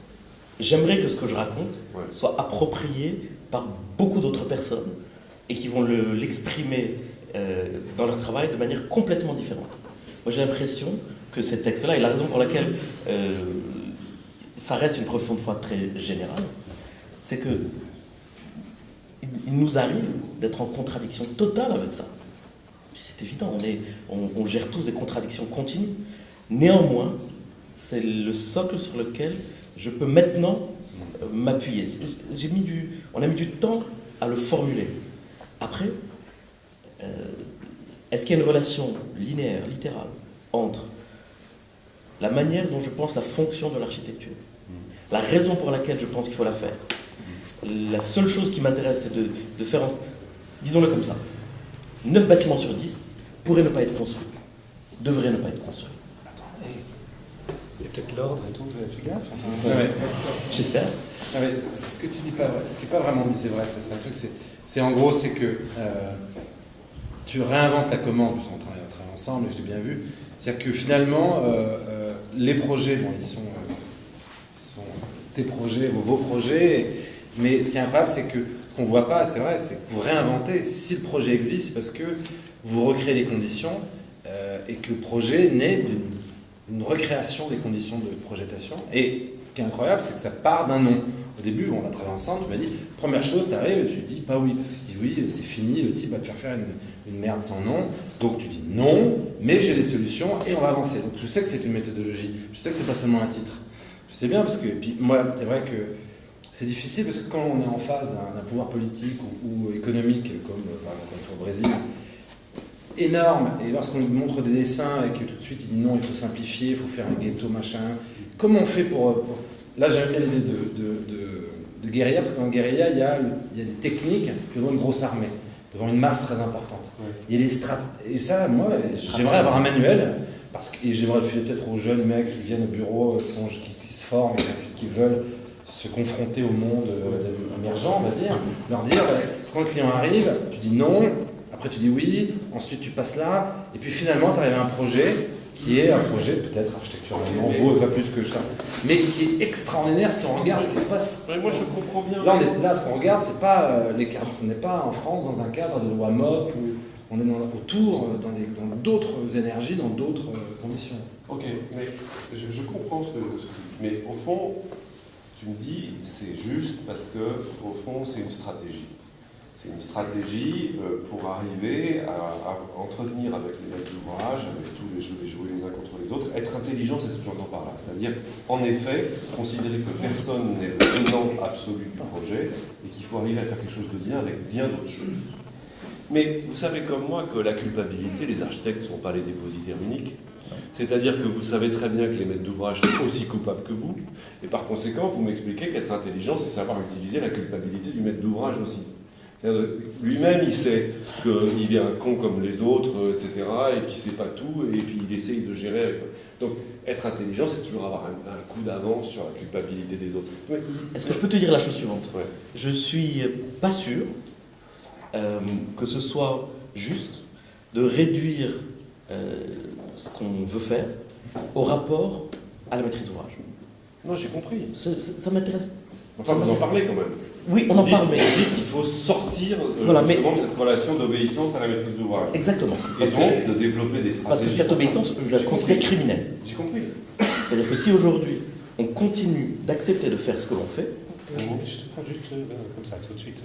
J'aimerais que ce que je raconte soit approprié par beaucoup d'autres personnes et qui vont l'exprimer dans leur travail de manière complètement différente. Moi, j'ai l'impression que ces textes-là, et la raison pour laquelle ça reste une profession de foi très générale, c'est que il nous arrive d'être en contradiction totale avec ça. C'est évident, on gère tous des contradictions continues. Néanmoins, c'est le socle sur lequel je peux maintenant m'appuyer. On a mis du temps à le formuler. Après, est-ce qu'il y a une relation linéaire, littérale, entre la manière dont je pense la fonction de l'architecture, la raison pour laquelle je pense qu'il faut la faire? La seule chose qui m'intéresse, c'est de faire, disons-le comme ça, 9 bâtiments sur 10 pourraient ne pas être construits, devraient ne pas être construits. Il y a peut-être l'ordre et tout, vous avez fait gaffe. J'espère. Ce que tu dis pas vrai, ce qui n'est pas vraiment dit, c'est vrai. C'est un truc, c'est en gros, c'est que tu réinventes la commande, parce qu'on travaille ensemble, je l'ai bien vu. C'est-à-dire que finalement, les projets, bon, ils sont tes projets, vos projets, mais ce qui est incroyable, c'est que ce qu'on ne voit pas, c'est vrai, c'est que vous réinventez. Si le projet existe, c'est parce que vous recréez les conditions et que le projet naît d'une recréation des conditions de projetation. Et ce qui est incroyable, c'est que ça part d'un nom. Au début, on a travaillé ensemble, tu m'as dit, première chose, tu arrives et tu dis pas oui, parce que si tu dis oui, c'est fini, le type va te faire une merde sans nom. Donc tu dis non, mais j'ai des solutions et on va avancer. Donc je sais que c'est une méthodologie, je sais que c'est pas seulement un titre. Je sais bien, parce que, puis moi, c'est vrai que c'est difficile, parce que quand on est en face d'un pouvoir politique ou économique, comme par exemple au Brésil, énorme, et lorsqu'on lui montre des dessins et que tout de suite il dit non, il faut simplifier, il faut faire un ghetto, machin, comment on fait pour... Là, j'aime bien l'idée de guérilla, parce qu'en guérilla, il y a des techniques devant une grosse armée, devant une masse très importante. Ouais. Il y a des et ça, moi, j'aimerais avoir un manuel, et j'aimerais le filer peut-être aux jeunes mecs qui viennent au bureau, qui se forment, et ensuite qui veulent se confronter au monde émergent, on va dire, leur dire, quand le client arrive, tu dis non, après tu dis oui, ensuite tu passes là, et puis finalement tu arrives à un projet qui est un projet peut-être architecturalement beau et pas plus que ça, mais qui est extraordinaire si on regarde ce qui se passe. Moi je comprends bien. Là ce qu'on regarde, c'est pas les cadres, ce n'est pas en France dans un cadre de loi MOP où on est autour dans d'autres énergies, dans d'autres conditions. Ok, mais je comprends ce que mais au fond, tu me dis c'est juste parce que au fond c'est une stratégie. C'est une stratégie pour arriver à entretenir avec les maîtres d'ouvrage, avec tous les jeux, les jouer les uns contre les autres. Être intelligent, c'est ce que j'entends par là. C'est-à-dire, en effet, considérer que personne n'est le tenant absolu du projet et qu'il faut arriver à faire quelque chose de bien avec bien d'autres choses. Mais vous savez comme moi que la culpabilité, les architectes ne sont pas les dépositaires uniques. C'est-à-dire que vous savez très bien que les maîtres d'ouvrage sont aussi coupables que vous. Et par conséquent, vous m'expliquez qu'être intelligent, c'est savoir utiliser la culpabilité du maître d'ouvrage aussi. Lui-même, il sait qu'il est un con comme les autres, etc., et qu'il ne sait pas tout, et puis il essaye de gérer. Donc, être intelligent, c'est toujours avoir un coup d'avance sur la culpabilité des autres. Oui. Est-ce que je peux te dire la chose suivante? Ouais. Je ne suis pas sûr que ce soit juste de réduire ce qu'on veut faire au rapport à la maîtrise d'ouvrage. Non, j'ai compris. Ça m'intéresse. Enfin, vous en parlez quand même. Oui, on en parle, mais Il faut sortir voilà, justement de cette relation d'obéissance à la maîtrise d'ouvrage. exactement. Et donc de développer des stratégies. Parce que cette obéissance, je la considère criminelle. J'ai compris. C'est-à-dire que si aujourd'hui on continue d'accepter de faire ce que l'on fait, Je te prends juste comme ça, tout de suite.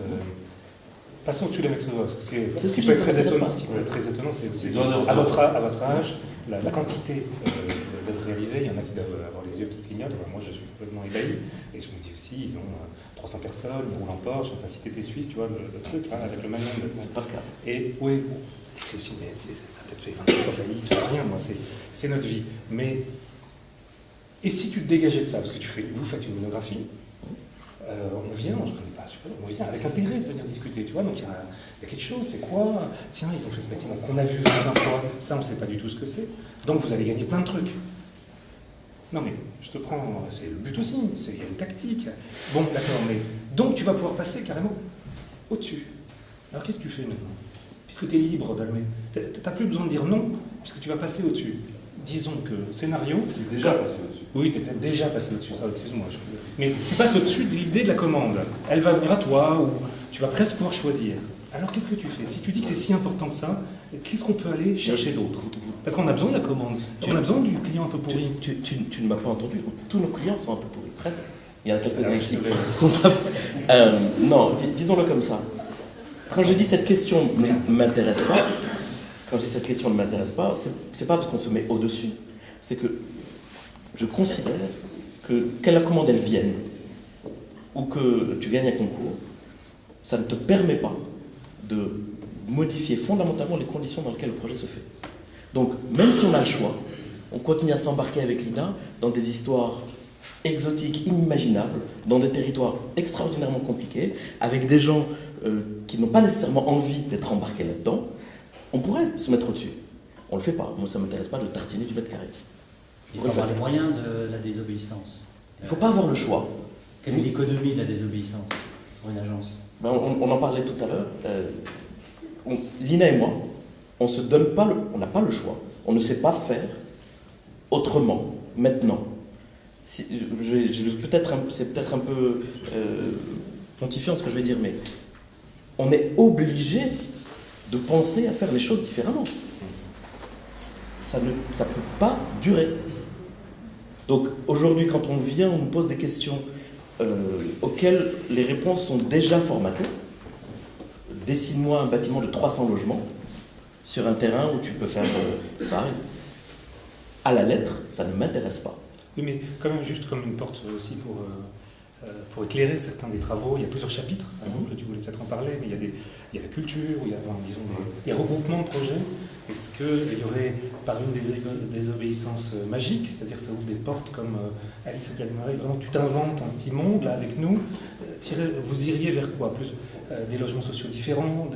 Passons au-dessus de la maîtrise d'ouvrage. C'est ce qui qui peut être très m'intéresse étonnant. pas. Ce qui peut être très étonnant, c'est aussi Donneur à votre âge, la quantité d'œuvres réalisées. Il y en a qui doivent avoir les yeux qui clignotent. Moi, je suis complètement ébahi. Et je me dis aussi, ils ont 300 personnes, ils roulent en Porsche. Enfin, si t'étais suisse, tu vois, le truc, là, avec le manuel. c'est pas le cas. Et oui, bon, c'est aussi, mais t'as peut-être fait 20 fois faillite, je sais rien, moi, c'est notre vie. Mais, et si tu te dégageais de ça, parce que vous faites une monographie, on vient, je ne connais pas, on vient avec intérêt de venir discuter, tu vois, donc il y a quelque chose, c'est quoi? Tiens, ils ont fait ce bâtiment qu'on a vu 25 fois, ça on ne sait pas du tout ce que c'est, donc vous allez gagner plein de trucs. Non mais, je te prends, c'est le but aussi, il y a une tactique. Bon, d'accord, mais donc tu vas pouvoir passer carrément au-dessus. Alors qu'est-ce que tu fais maintenant? Puisque tu es libre d'allumer, tu n'as plus besoin de dire non, puisque tu vas passer au-dessus. Disons que scénario... Tu es déjà passé au-dessus. Oui, tu es peut-être déjà passé au-dessus, ça, excuse-moi. Mais tu passes au-dessus de l'idée de la commande. Elle va venir à toi, ou tu vas presque pouvoir choisir. Alors qu'est-ce que tu fais? Si tu dis que c'est si important que ça, qu'est-ce qu'on peut aller chercher d'autre? Parce qu'on a besoin de la commande. On a besoin du client un peu pourri. Tu ne m'as pas entendu. Tous nos clients sont un peu pourris, presque. Il y en a quelques-uns ici. Non, disons-le comme ça. Quand je dis cette question ne m'intéresse pas, c'est pas parce qu'on se met au-dessus. C'est que je considère que la commande elle vienne ou que tu gagnes un concours, ça ne te permet pas de modifier fondamentalement les conditions dans lesquelles le projet se fait. Donc, même si on a le choix, on continue à s'embarquer avec Lina dans des histoires exotiques, inimaginables, dans des territoires extraordinairement compliqués, avec des gens qui n'ont pas nécessairement envie d'être embarqués là-dedans. On pourrait se mettre au-dessus. On ne le fait pas. Moi, ça ne m'intéresse pas de tartiner du mètre carré. Il faut avoir les moyens de la désobéissance. Il ne faut pas avoir le choix. Quelle est l'économie de la désobéissance pour une agence? On en parlait tout à l'heure. Lina et moi, on se donne pas on n'a pas le choix. On ne sait pas faire autrement, maintenant. C'est peut-être un peu pontifiant ce que je vais dire, mais on est obligé de penser à faire les choses différemment. Ça ne peut pas durer. Donc aujourd'hui, quand on vient, on nous pose des questions auxquelles les réponses sont déjà formatées. Dessine-moi un bâtiment de 300 logements sur un terrain où tu peux faire ça. À la lettre, ça ne m'intéresse pas. Oui, mais quand même, juste comme une porte aussi pour éclairer certains des travaux, il y a plusieurs chapitres. Tu voulais peut-être en parler, mais il y a la culture, il y a disons, des regroupements de projets. Est-ce qu'il y aurait, par une des obéissances magiques, c'est-à-dire ça ouvre des portes comme Alice au Pays des Merveilles, vraiment tu t'inventes un petit monde là avec nous, vous iriez vers quoi? Plus des logements sociaux différents,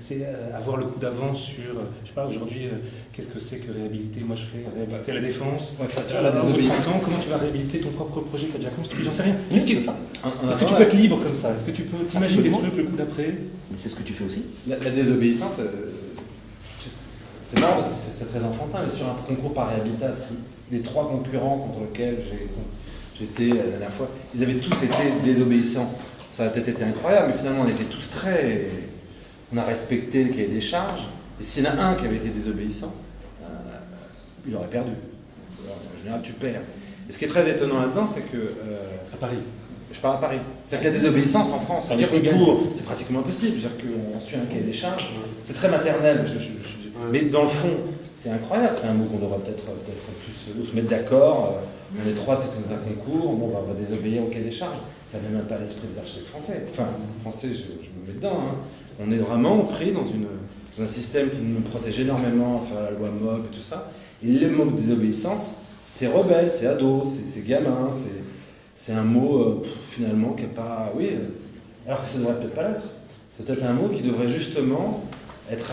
c'est avoir le coup d'avance sur, je sais pas, aujourd'hui, qu'est-ce que c'est que réhabiliter? Moi je fais réhabiliter la défense. Ouais, à 30 ans, comment tu vas réhabiliter ton propre projet que tu as déjà construit? J'en sais rien. Est-ce que tu peux être libre comme ça? Est-ce que tu peux t'imaginer des trucs le coup d'après? Mais c'est ce que tu fais aussi. La désobéissance, c'est marrant parce que c'est très enfantin, mais sur un concours par Habitat, si les 3 concurrents contre lesquels j'étais la dernière fois, ils avaient tous été désobéissants. Ça a peut-être été incroyable, mais finalement on était tous on a respecté le cahier des charges, et s'il y en a un qui avait été désobéissant, il aurait perdu. Alors, en général, tu perds. Et ce qui est très étonnant là-dedans, c'est que... À Paris. Je parle à Paris. C'est-à-dire qu'il y a des obéissances en France. C'est pratiquement impossible. C'est-à-dire qu'on suit un cahier des charges. C'est très maternel. Mais dans le fond, c'est incroyable. C'est un mot qu'on devrait peut-être plus se mettre d'accord. On est 3 sections d'un concours. Bon, on va désobéir au cahier des charges. Ça n'est même pas l'esprit des architectes français. Enfin, français, je me mets dedans. Hein. On est vraiment pris dans un système qui nous protège énormément à travers la loi MOB et tout ça. Et le mot désobéissance, c'est rebelle, c'est ado, c'est gamin, c'est un mot finalement qui n'est pas... Oui, alors que ça ne devrait peut-être pas l'être. C'est peut-être un mot qui devrait justement être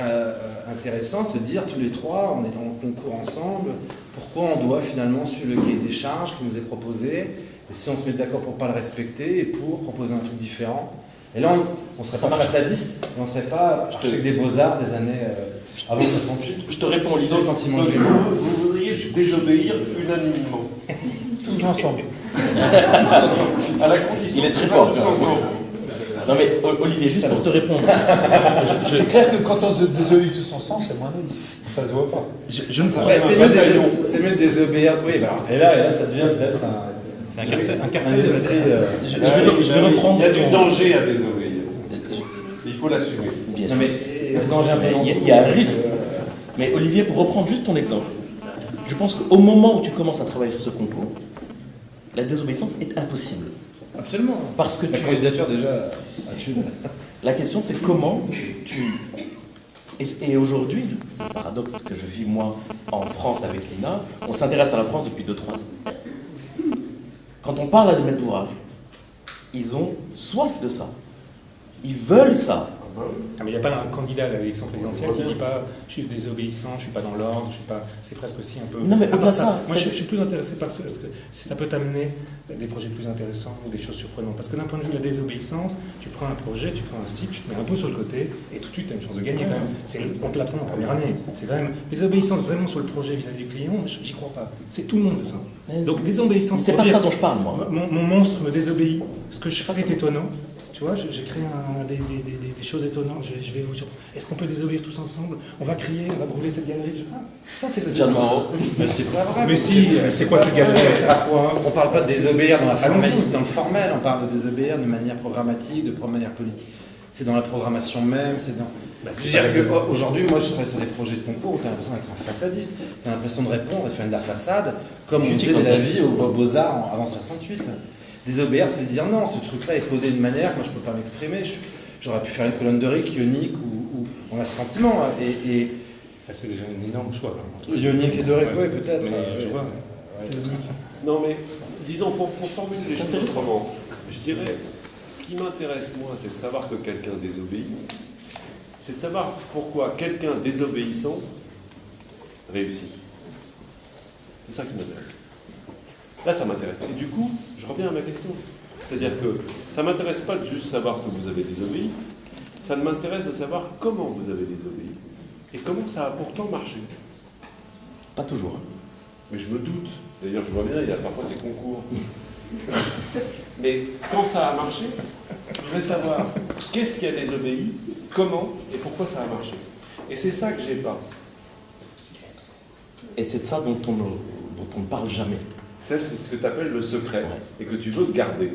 intéressant, se dire tous les 3, on est en concours ensemble, pourquoi on doit finalement suivre le cahier des charges qui nous est proposé, et si on se met d'accord pour ne pas le respecter et pour proposer un truc différent. Et là, on ne serait pas façadiste, on ne serait pas architecte des beaux-arts des années avant 68. Je te réponds en lisant le sentiment que j'ai. Vous voudriez désobéir unanimement. Tous ensemble. À la condition. Il est très fort. Non mais Olivier, juste pour te répondre. C'est clair que quand on se désobéit tous ensemble, c'est moins nice. Ça se voit pas. Je ne crois Ouais, pas. c'est mieux de désobéir. Oui, bah, et là, ça devient peut-être C'est un cartel de la industrie, Je vais reprendre. Il y a du danger à désobéir. Il faut l'assumer. Bien Non sûr. mais danger un peu. Il y a un risque. Mais Olivier, pour reprendre juste ton exemple, je pense qu'au moment où tu commences à travailler sur ce concours, la désobéissance est impossible. Absolument. Parce que La tu... candidature déjà. La question c'est comment tu... Et aujourd'hui, le paradoxe que je vis moi en France avec Lina, on s'intéresse à la France depuis 2-3 ans. Quand on parle à des maîtres d'ouvrage, ils ont soif de ça. Ils veulent ça. Ah, mais il n'y a pas un candidat à l'élection présidentielle qui ne dit pas je suis désobéissant, je ne suis pas dans l'ordre, je suis pas. C'est presque aussi un peu. Non, mais À part au-delà de ça, moi je suis plus intéressé par ça parce que ça peut t'amener des projets plus intéressants ou des choses surprenantes. Parce que d'un point de vue de la désobéissance, tu prends un projet, tu prends un site, tu te mets un peu sur le côté et tout de suite tu as une chance de gagner quand même. On te l'apprend en première année. C'est quand même désobéissance vraiment sur le projet vis-à-vis du client, j'y crois pas. C'est tout le monde ça. Donc désobéissance. C'est pas ça dont je parle moi. Mon monstre me désobéit. Ce que je fais est étonnant. Tu vois, j'ai créé des choses étonnantes. Je vais vous dire, est-ce qu'on peut désobéir tous ensemble? On va crier, on va brûler cette galerie. Ça, c'est le Gianmaro. Mais c'est pas vrai. Mais si, c'est quoi cette galerie? Elle sert à quoi? On parle pas de désobéir dans la Allons-y. formalité, dans le formel, on parle de désobéir de manière programmatique, de manière politique. C'est dans la programmation même, c'est dans... Aujourd'hui, moi je travaille sur des projets de concours où tu as l'impression d'être un façadiste, tu as l'impression de répondre et de faire de la façade, comme on faisait de la vie aux Beaux-Arts avant 68. Désobéir, c'est se dire non, ce truc-là est posé d'une manière, moi je peux pas m'exprimer, j'aurais pu faire une colonne de Rick, Ionique, ou on a ce sentiment. Et c'est déjà un énorme choix. Ionique et Doric, oui, peut-être. Mais je vois. Non, mais disons, pour formuler les choses autrement, je dirais, ce qui m'intéresse, moi, c'est de savoir que quelqu'un désobéit. C'est de savoir pourquoi quelqu'un désobéissant réussit. C'est ça qui m'intéresse. Là, ça m'intéresse. Et du coup, je reviens à ma question. C'est-à-dire que ça ne m'intéresse pas de juste savoir que vous avez désobéi, ça m'intéresse de savoir comment vous avez désobéi et comment ça a pourtant marché. Pas toujours. Mais je me doute. D'ailleurs, je vois bien, il y a parfois ces concours. Mais quand ça a marché, je voudrais savoir qu'est-ce qui a désobéi, comment et pourquoi ça a marché. Et c'est ça que j'ai pas. Et c'est de ça dont on ne parle jamais. C'est ce que tu appelles le secret et que tu veux garder.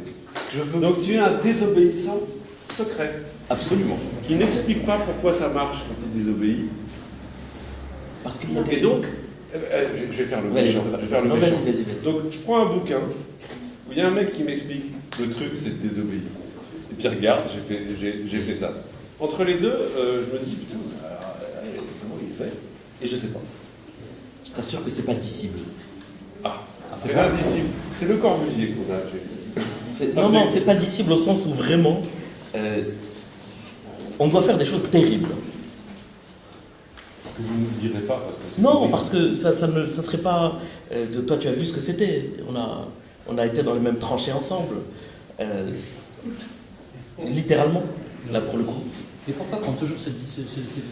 Je veux... Donc tu es un désobéissant secret. Absolument. Qui n'explique pas pourquoi ça marche quand il désobéit. Parce qu'il y a des... Et donc, je vais faire le méchant. Je vais faire le non, méchant. vas-y. Donc je prends un bouquin où il y a un mec qui m'explique le truc, c'est de désobéir. Et puis regarde, j'ai fait ça. Entre les deux, je me dis, putain, comment il fait? Et je sais pas. Je t'assure que c'est pas dissible. Ah, c'est l'indicible. C'est le Corbusier qu'on a. Non, c'est pas dissible au sens où vraiment on doit faire des choses terribles. Que vous ne me direz pas parce que c'est non, horrible. parce que ça ne serait pas. Toi, tu as vu ce que c'était. On a été dans les mêmes tranchées ensemble. Littéralement, là pour le coup. Et pourquoi quand toujours se dit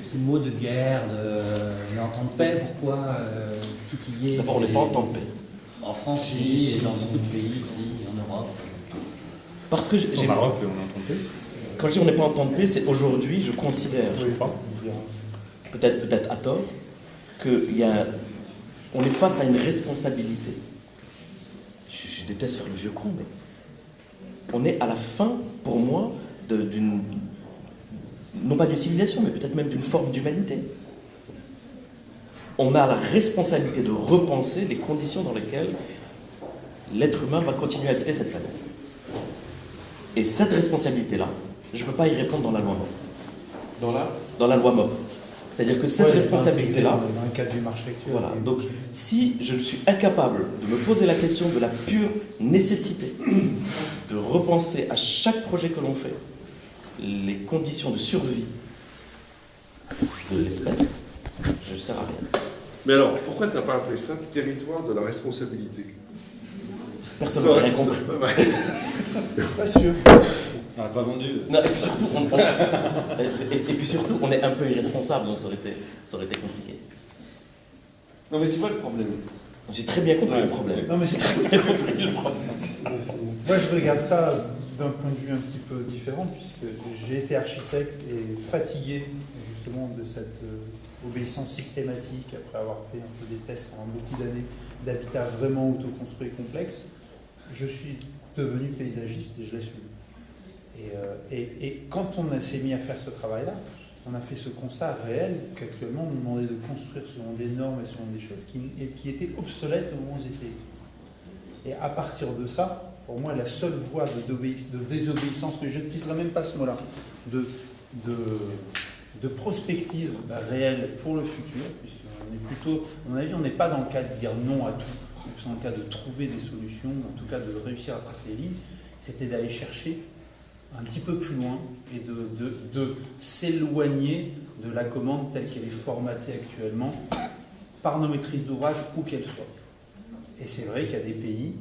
ces mots de guerre, mais en temps de paix, pourquoi titiller? D'abord, on n'est pas en temps de paix. En France, oui, et dans beaucoup de pays ici, en Europe. Parce que Au Maroc, on est en temps de paix. Quand je dis on n'est pas en temps de paix, c'est aujourd'hui, je considère, peut-être à tort, qu'on est face à une responsabilité. Je déteste faire le vieux con, mais on est à la fin, pour moi, d'une, non pas d'une civilisation, mais peut-être même d'une forme d'humanité. On a la responsabilité de repenser les conditions dans lesquelles l'être humain va continuer à habiter cette planète. Et cette responsabilité-là, je ne peux pas y répondre dans la loi MOP. Dans la loi MOP. C'est-à-dire que cette responsabilité-là... Dans le cadre du marché actuel. Voilà. Donc, si je suis incapable de me poser la question de la pure nécessité de repenser à chaque projet que l'on fait les conditions de survie de l'espèce, je ne sers à rien. Mais alors, pourquoi tu n'as pas appelé ça territoire de la responsabilité? Parce que personne n'a rien compris. Pas sûr. On n'a pas vendu. Non, et puis surtout, on est un peu irresponsable, donc ça aurait été compliqué. Non mais tu vois le problème. J'ai très bien compris le problème. Non, mais J'ai très bien compris le problème. moi, je regarde ça d'un point de vue un petit peu différent, puisque j'ai été architecte et fatigué justement de cette obéissance systématique, après avoir fait un peu des tests pendant beaucoup d'années d'habitat vraiment autoconstruit et complexe. Je suis devenu paysagiste et je l'assume. Et quand on s'est mis à faire ce travail-là, on a fait ce constat réel qu'actuellement on nous demandait de construire selon des normes et selon des choses qui étaient obsolètes au moment où elles étaient écrites. Et à partir de ça, pour moi, la seule voie de désobéissance, mais je n'utiliserai même pas ce mot-là, de prospective réelle pour le futur, puisqu'on est plutôt, à mon avis, on n'est pas dans le cas de dire non à tout, on est dans le cas de trouver des solutions, en tout cas de réussir à tracer les lignes, c'était d'aller chercher un petit peu plus loin et de s'éloigner de la commande telle qu'elle est formatée actuellement par nos maîtrises d'ouvrage, où qu'elles soient. Et c'est vrai qu'il y a des pays,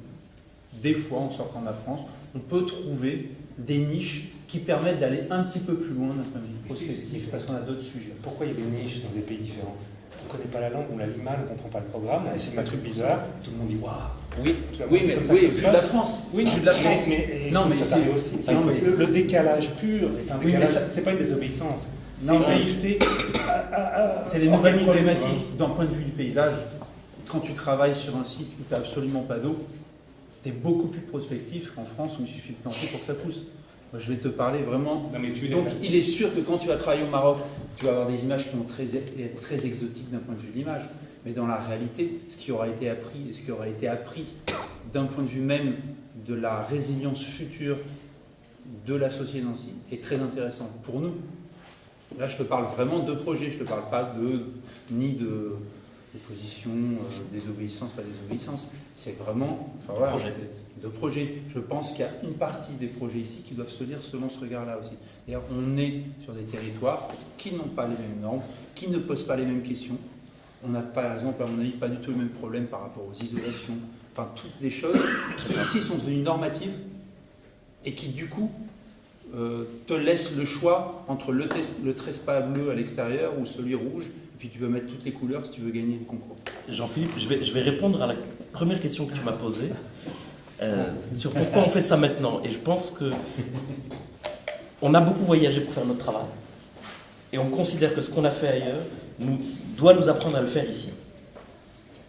des fois en sortant de la France, on peut trouver des niches qui permettent d'aller un petit peu plus loin d'un point de vue prospectif, parce qu'on a d'autres sujets. Pourquoi il y a des niches dans des pays différents? On ne connaît pas la langue, on la lit mal, on ne comprend pas le programme, c'est un truc bizarre, tout le monde dit waouh. Oui, vu de la France. Oui, vu de la France. Mais ça arrive aussi. Le décalage pur est un décalage. C'est pas une désobéissance. C'est une naïveté. C'est des nouvelles problématiques. D'un point de vue du paysage, quand tu travailles sur un site où tu n'as absolument pas d'eau, tu es beaucoup plus prospectif qu'en France où il suffit de planter pour que ça pousse. Moi, je vais te parler vraiment. Donc, il est sûr que quand tu vas travailler au Maroc, tu vas avoir des images qui vont être très exotiques d'un point de vue de l'image. Mais dans la réalité, ce qui aura été appris et ce qui aura été appris d'un point de vue même de la résilience future de la société Nancy est très intéressant pour nous. Là, je te parle vraiment de projet, je ne te parle pas ni de position, désobéissance, pas désobéissance. C'est vraiment de projet. Je pense qu'il y a une partie des projets ici qui doivent se lire selon ce regard-là aussi. D'ailleurs, on est sur des territoires qui n'ont pas les mêmes normes, qui ne posent pas les mêmes questions. On n'a par exemple, à mon avis, pas du tout le même problème par rapport aux isolations. Enfin, toutes des choses qui ici sont devenues normatives et qui du coup te laissent le choix entre le trespas bleu à l'extérieur ou celui rouge. Et puis tu peux mettre toutes les couleurs si tu veux gagner le concours. Jean-Philippe, je vais répondre à la première question que tu m'as posée sur pourquoi on fait ça maintenant. Et je pense que on a beaucoup voyagé pour faire notre travail. Et on considère que ce qu'on a fait ailleurs doit nous apprendre à le faire ici.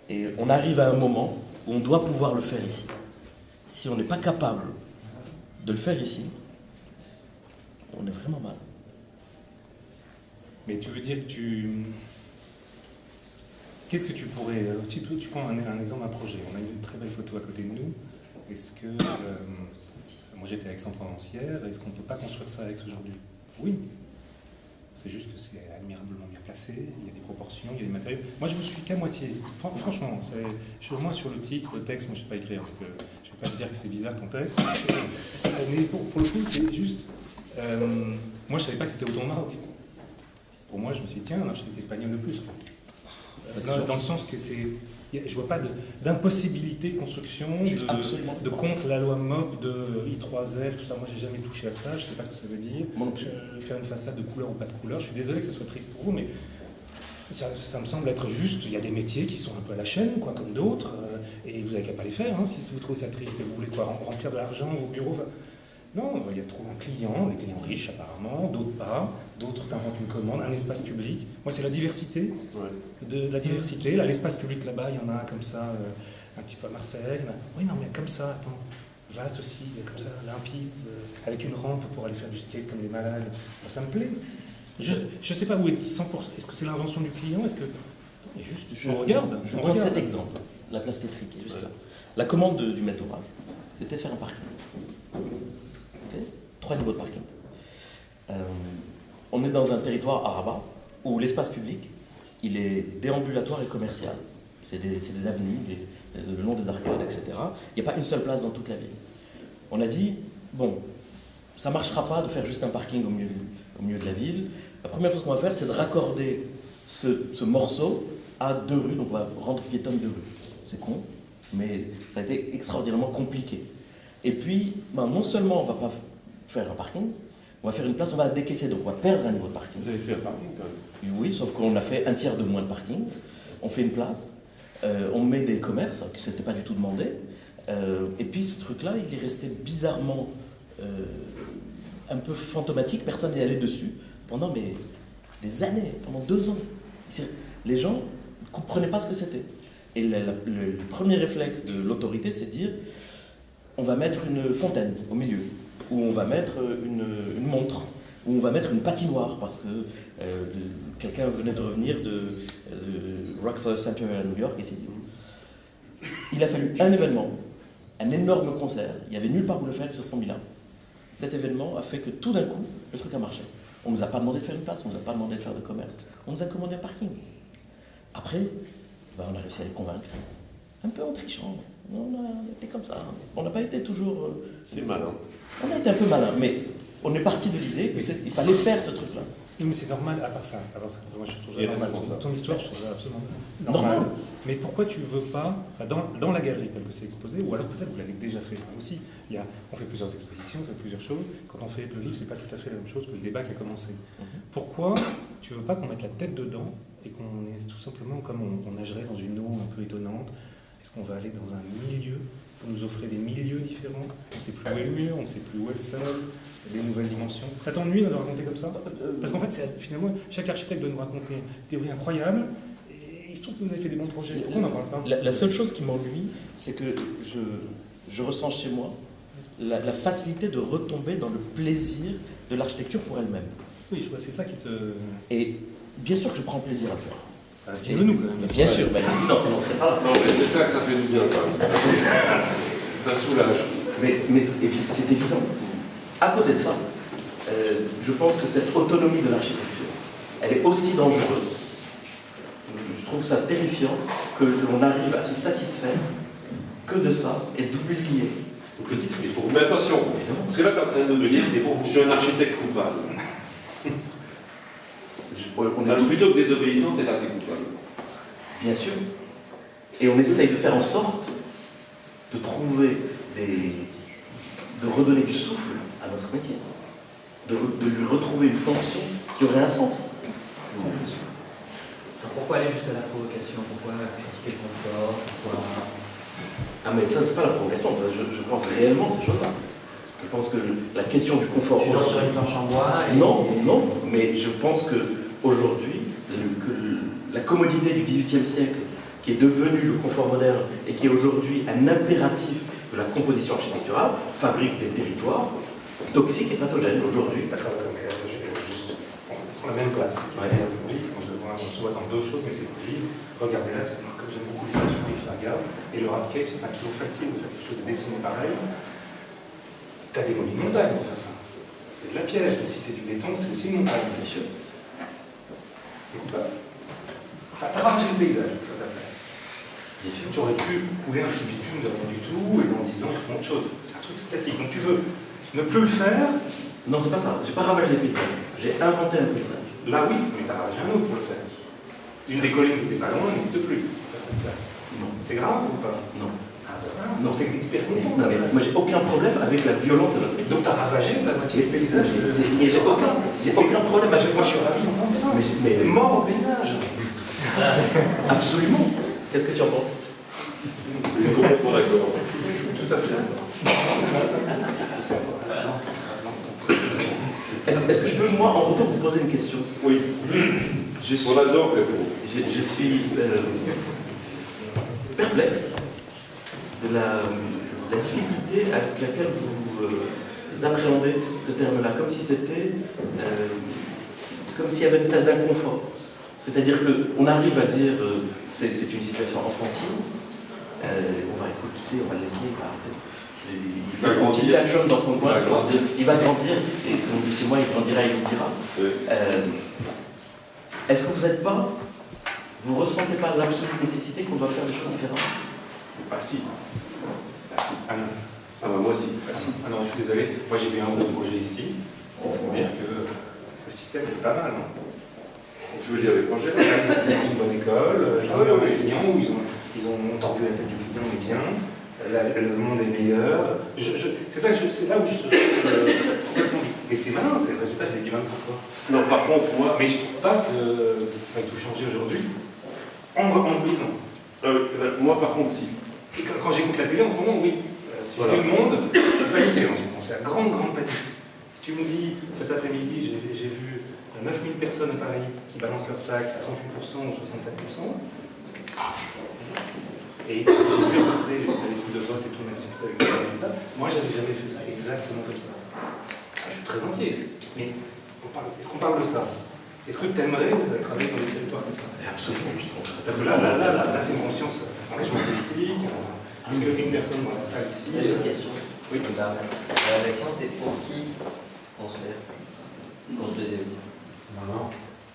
Et on arrive à un moment où on doit pouvoir le faire ici. Si on n'est pas capable de le faire ici, on est vraiment mal. Mais tu veux dire que qu'est-ce que tu pourrais... Tu prends un exemple, un projet. On a une très belle photo à côté de nous. Est-ce que... moi j'étais à Aix-en-Provence-hier. Est-ce qu'on ne peut pas construire ça à Aix aujourd'hui? Oui. C'est juste que c'est admirablement bien placé, il y a des proportions, il y a des matériaux. Moi, je ne me suis qu'à moitié. Franchement, je suis vraiment sur le titre, le texte, moi je ne sais pas écrire, donc je ne vais pas te dire que c'est bizarre ton texte. Mais pour le coup, c'est juste... moi, je ne savais pas que c'était autant au Maroc. Pour moi, je me suis dit, tiens, un architecte espagnol de plus. Dans le sens que c'est... Je ne vois pas d'impossibilité de construction, de contre la loi MOP, de I3F, tout ça. Moi, j'ai jamais touché à ça, je ne sais pas ce que ça veut dire. Faire une façade de couleur ou pas de couleur. Je suis désolé que ce soit triste pour vous, mais ça me semble être juste. Il y a des métiers qui sont un peu à la chaîne, quoi, comme d'autres, et vous n'avez qu'à pas les faire. Hein, si vous trouvez ça triste et vous voulez quoi, remplir de l'argent, vos bureaux. Non, il y a trop de clients, les clients riches apparemment, d'autres pas, d'autres t'inventent une commande, un espace public. Moi, c'est la diversité, la diversité. Là, l'espace public là-bas, il y en a un comme ça, un petit peu à Marseille. Oui, non, mais comme ça, attends, vaste aussi, comme ça, limpide, avec une rampe pour aller faire du skate comme des malades. Moi, ça me plaît. Je ne sais pas où est 100%. Est-ce que c'est l'invention du client? Est-ce que... Juste, on regarde. Je prends cet exemple, la place Pétri, qui est juste là. La commande du maître d'ouvrage, c'était faire un parking. Okay. 3 niveaux de parking. On est dans un territoire à Rabat où l'espace public, il est déambulatoire et commercial. C'est des avenues, le long des arcades, etc. Il n'y a pas une seule place dans toute la ville. On a dit, bon, ça ne marchera pas de faire juste un parking au milieu de la ville. La première chose qu'on va faire, c'est de raccorder ce morceau à 2 rues, donc on va rendre piétonne 2 rues. C'est con, mais ça a été extraordinairement compliqué. Et puis, non seulement on ne va pas faire un parking, on va faire une place, on va la décaisser, donc on va perdre un niveau de parking. Vous avez fait un parking quand même? Oui, sauf qu'on a fait un tiers de moins de parking. On fait une place. On met des commerces, qui ne s'était pas du tout demandé. Et puis ce truc-là, il est resté bizarrement un peu fantomatique. Personne n'est allé dessus pendant des années, pendant 2 ans. Les gens ne comprenaient pas ce que c'était. Et le premier réflexe de l'autorité, c'est de dire on va mettre une fontaine au milieu, ou on va mettre une montre, ou on va mettre une patinoire, parce que quelqu'un venait de revenir de Rockefeller Center à New York et s'est dit il a fallu un événement, un énorme concert, il n'y avait nulle part où le faire sur 100 000 ans. Cet événement a fait que tout d'un coup, le truc a marché. On ne nous a pas demandé de faire une place, on ne nous a pas demandé de faire de commerce, on nous a commandé un parking. Après, on a réussi à les convaincre, un peu en trichant. On a été comme ça. On n'a pas été toujours... C'est malin. On a été un peu malin, mais on est parti de l'idée qu'il fallait faire ce truc-là. Non, mais c'est normal, à part ça. Moi, je trouve ça normal. Ton histoire, je trouve ça absolument Normal. normal. Mais pourquoi tu ne veux pas, dans la galerie telle que c'est exposé, ou alors peut-être vous l'avez déjà fait aussi, on fait plusieurs expositions, on fait plusieurs choses. Quand on fait le livre, c'est pas tout à fait la même chose que le débat qui a commencé. Pourquoi tu ne veux pas qu'on mette la tête dedans et qu'on est tout simplement comme on nagerait dans une eau un peu étonnante? Est-ce qu'on va aller dans un milieu pour nous offrir des milieux différents? On ne sait plus où est le mur, on ne sait plus où est le sol, des nouvelles dimensions. Ça t'ennuie de le raconter comme ça? Parce qu'en fait, finalement, chaque architecte doit nous raconter une théorie incroyable. Et il se trouve que vous avez fait des bons projets. Pourquoi on n'en parle pas? La seule chose qui m'ennuie, c'est que je ressens chez moi la facilité de retomber dans le plaisir de l'architecture pour elle-même. Oui, je vois, c'est ça qui te... Et bien sûr que je prends plaisir à le faire. Dis-le-nous quand même. Bien sûr, mais non, sinon on serait pas là. Non, mais c'est ça que ça fait du bien quand même. Ça soulage. Mais c'est évident. À côté de ça, je pense que cette autonomie de l'architecture, elle est aussi dangereuse. Je trouve ça terrifiant que l'on arrive à se satisfaire que de ça et d'oublier. Donc le titre il est pour vous. Mais attention, parce que là tu es en train de dire je suis un architecte coupable. Plutôt que désobéissant, t'es là, t'es coupable. Bien sûr. Et on essaye de faire en sorte de trouver de redonner du souffle à notre métier. De lui retrouver une fonction qui aurait un sens. Pourquoi aller jusqu'à la provocation? Pourquoi critiquer le confort? Pourquoi... Ah mais ça, c'est pas la provocation, ça, je pense réellement ces choses-là. Je pense que la question du confort... Tu dors sur une planche en bois et... Non, mais je pense qu'aujourd'hui, la commodité du XVIIIe siècle, qui est devenue le confort moderne et qui est aujourd'hui un impératif de la composition architecturale, fabrique des territoires toxiques et pathogènes aujourd'hui. D'accord, juste. On prend la même place. Ouais. Le public, on se voit dans 2 choses, mais c'est le livre. Regardez là, parce que comme j'aime beaucoup l'espace public, je la regarde. Et le hardscape, c'est pas toujours facile de faire quelque chose de dessiné pareil. T'as démoli une montagne pour faire ça. C'est de la pierre. Et si c'est du béton, c'est aussi une montagne, bien sûr. T'es coupable. T'as rangé le paysage pour faire ta place. Bien sûr. Tu aurais pu couler un petit bitume de rien du tout, et dans 10 ans, ils font autre chose. Un truc statique. Donc tu veux ne plus le faire. Non, c'est pas ça. J'ai pas ravagé le paysage. J'ai inventé un paysage. Là, oui, mais t'as ravagé un autre pour le faire. Une des collines qui n'était pas loin n'existe plus. Non. C'est grave ou pas? Non. Ah ben voilà. Non, t'es hyper content. Non, mais moi, j'ai aucun problème avec la violence de notre métier. Donc t'as ravagé la moitié du paysage. Et j'ai aucun problème avec Moi, je suis ravi d'entendre ça. Mais mort au paysage. absolument. Qu'est-ce que tu en penses? Je suis complètement d'accord. Je suis tout à fait d'accord. Est-ce que je peux, moi, en retour, vous poser une question? Oui. On adore répondre. Je suis perplexe de la difficulté avec laquelle vous appréhendez ce terme-là, comme si c'était, comme s'il y avait une espèce d'inconfort. C'est-à-dire qu'on arrive à dire c'est une situation enfantine, on va écouter, tu sais, on va le laisser, il va arrêter. Il fait son petit tantrum dans son coin, il va grandir, et comme dit chez moi, il grandira et il grandira. Oui. Est-ce que vous n'êtes pas, vous ressentez pas l'absolue nécessité qu'on doit faire des choses différentes? Ah si. Ah non. Ah bah moi aussi. Ah, si. Ah non, je suis désolé. Moi j'ai vu un ou deux projets ici. Il faut dire que le système est pas mal. Non? Tu veux dire les projets? Ils ont une bonne école, ils ont eu un client, ils ont tordu la tête du client, mais bien. Le monde est meilleur. C'est là où je te complètement. Et c'est malin, c'est le résultat, je l'ai dit 25 fois. Non, par contre, moi. Mais je trouve pas qu'il faille tout changer aujourd'hui en se brisant. Moi, par contre, si. Quand j'écoute la télé en ce moment, oui. Si Voilà. je fais le monde, je suis paniqué en ce moment. C'est la grande panique. Si tu me dis, cet après-midi, j'ai vu 9000 personnes à Paris qui balancent leur sac à 38% ou 64%. Et j'ai vu après l'étude de vote et tout, on a discuté avec les résultats. Moi, j'avais jamais fait ça exactement comme ça. Je suis très inquiet. Mais est-ce qu'on parle de ça? Est-ce que tu aimerais travailler dans des territoires comme ça? Absolument, je trouve. Parce que là c'est une conscience, engagement politique. Est-ce qu'une personne dans la salle ici. J'ai une question. Oui. La question, c'est pour qui construisez-vous? Non.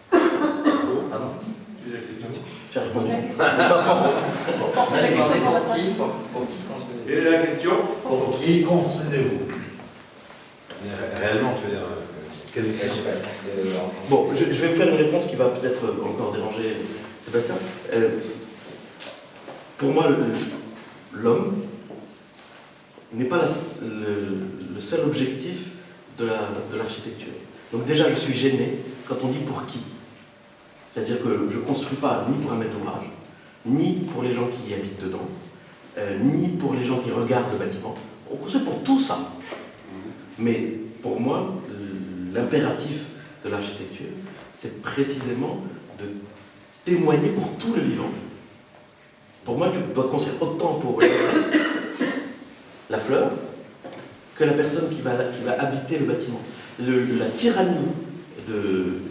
Pardon? Qui est la question? Tu as répondu. La question, c'est pour qui construisez-vous? Quelle est la question? Pour qui construisez-vous? Réellement, tu veux dire. Je sais pas. Bon, je vais vous faire une réponse qui va peut-être encore déranger Sébastien. Pour moi, l'homme n'est pas le seul objectif de l'architecture. Donc déjà, je suis gêné quand on dit pour qui. C'est-à-dire que je ne construis pas ni pour un maître d'ouvrage, ni pour les gens qui y habitent dedans, ni pour les gens qui regardent le bâtiment. On construit pour tout ça. Mais pour moi, l'impératif de l'architecture, c'est précisément de témoigner pour tout le vivant. Pour moi, tu dois construire autant pour la fleur que la personne qui va habiter le bâtiment. La tyrannie de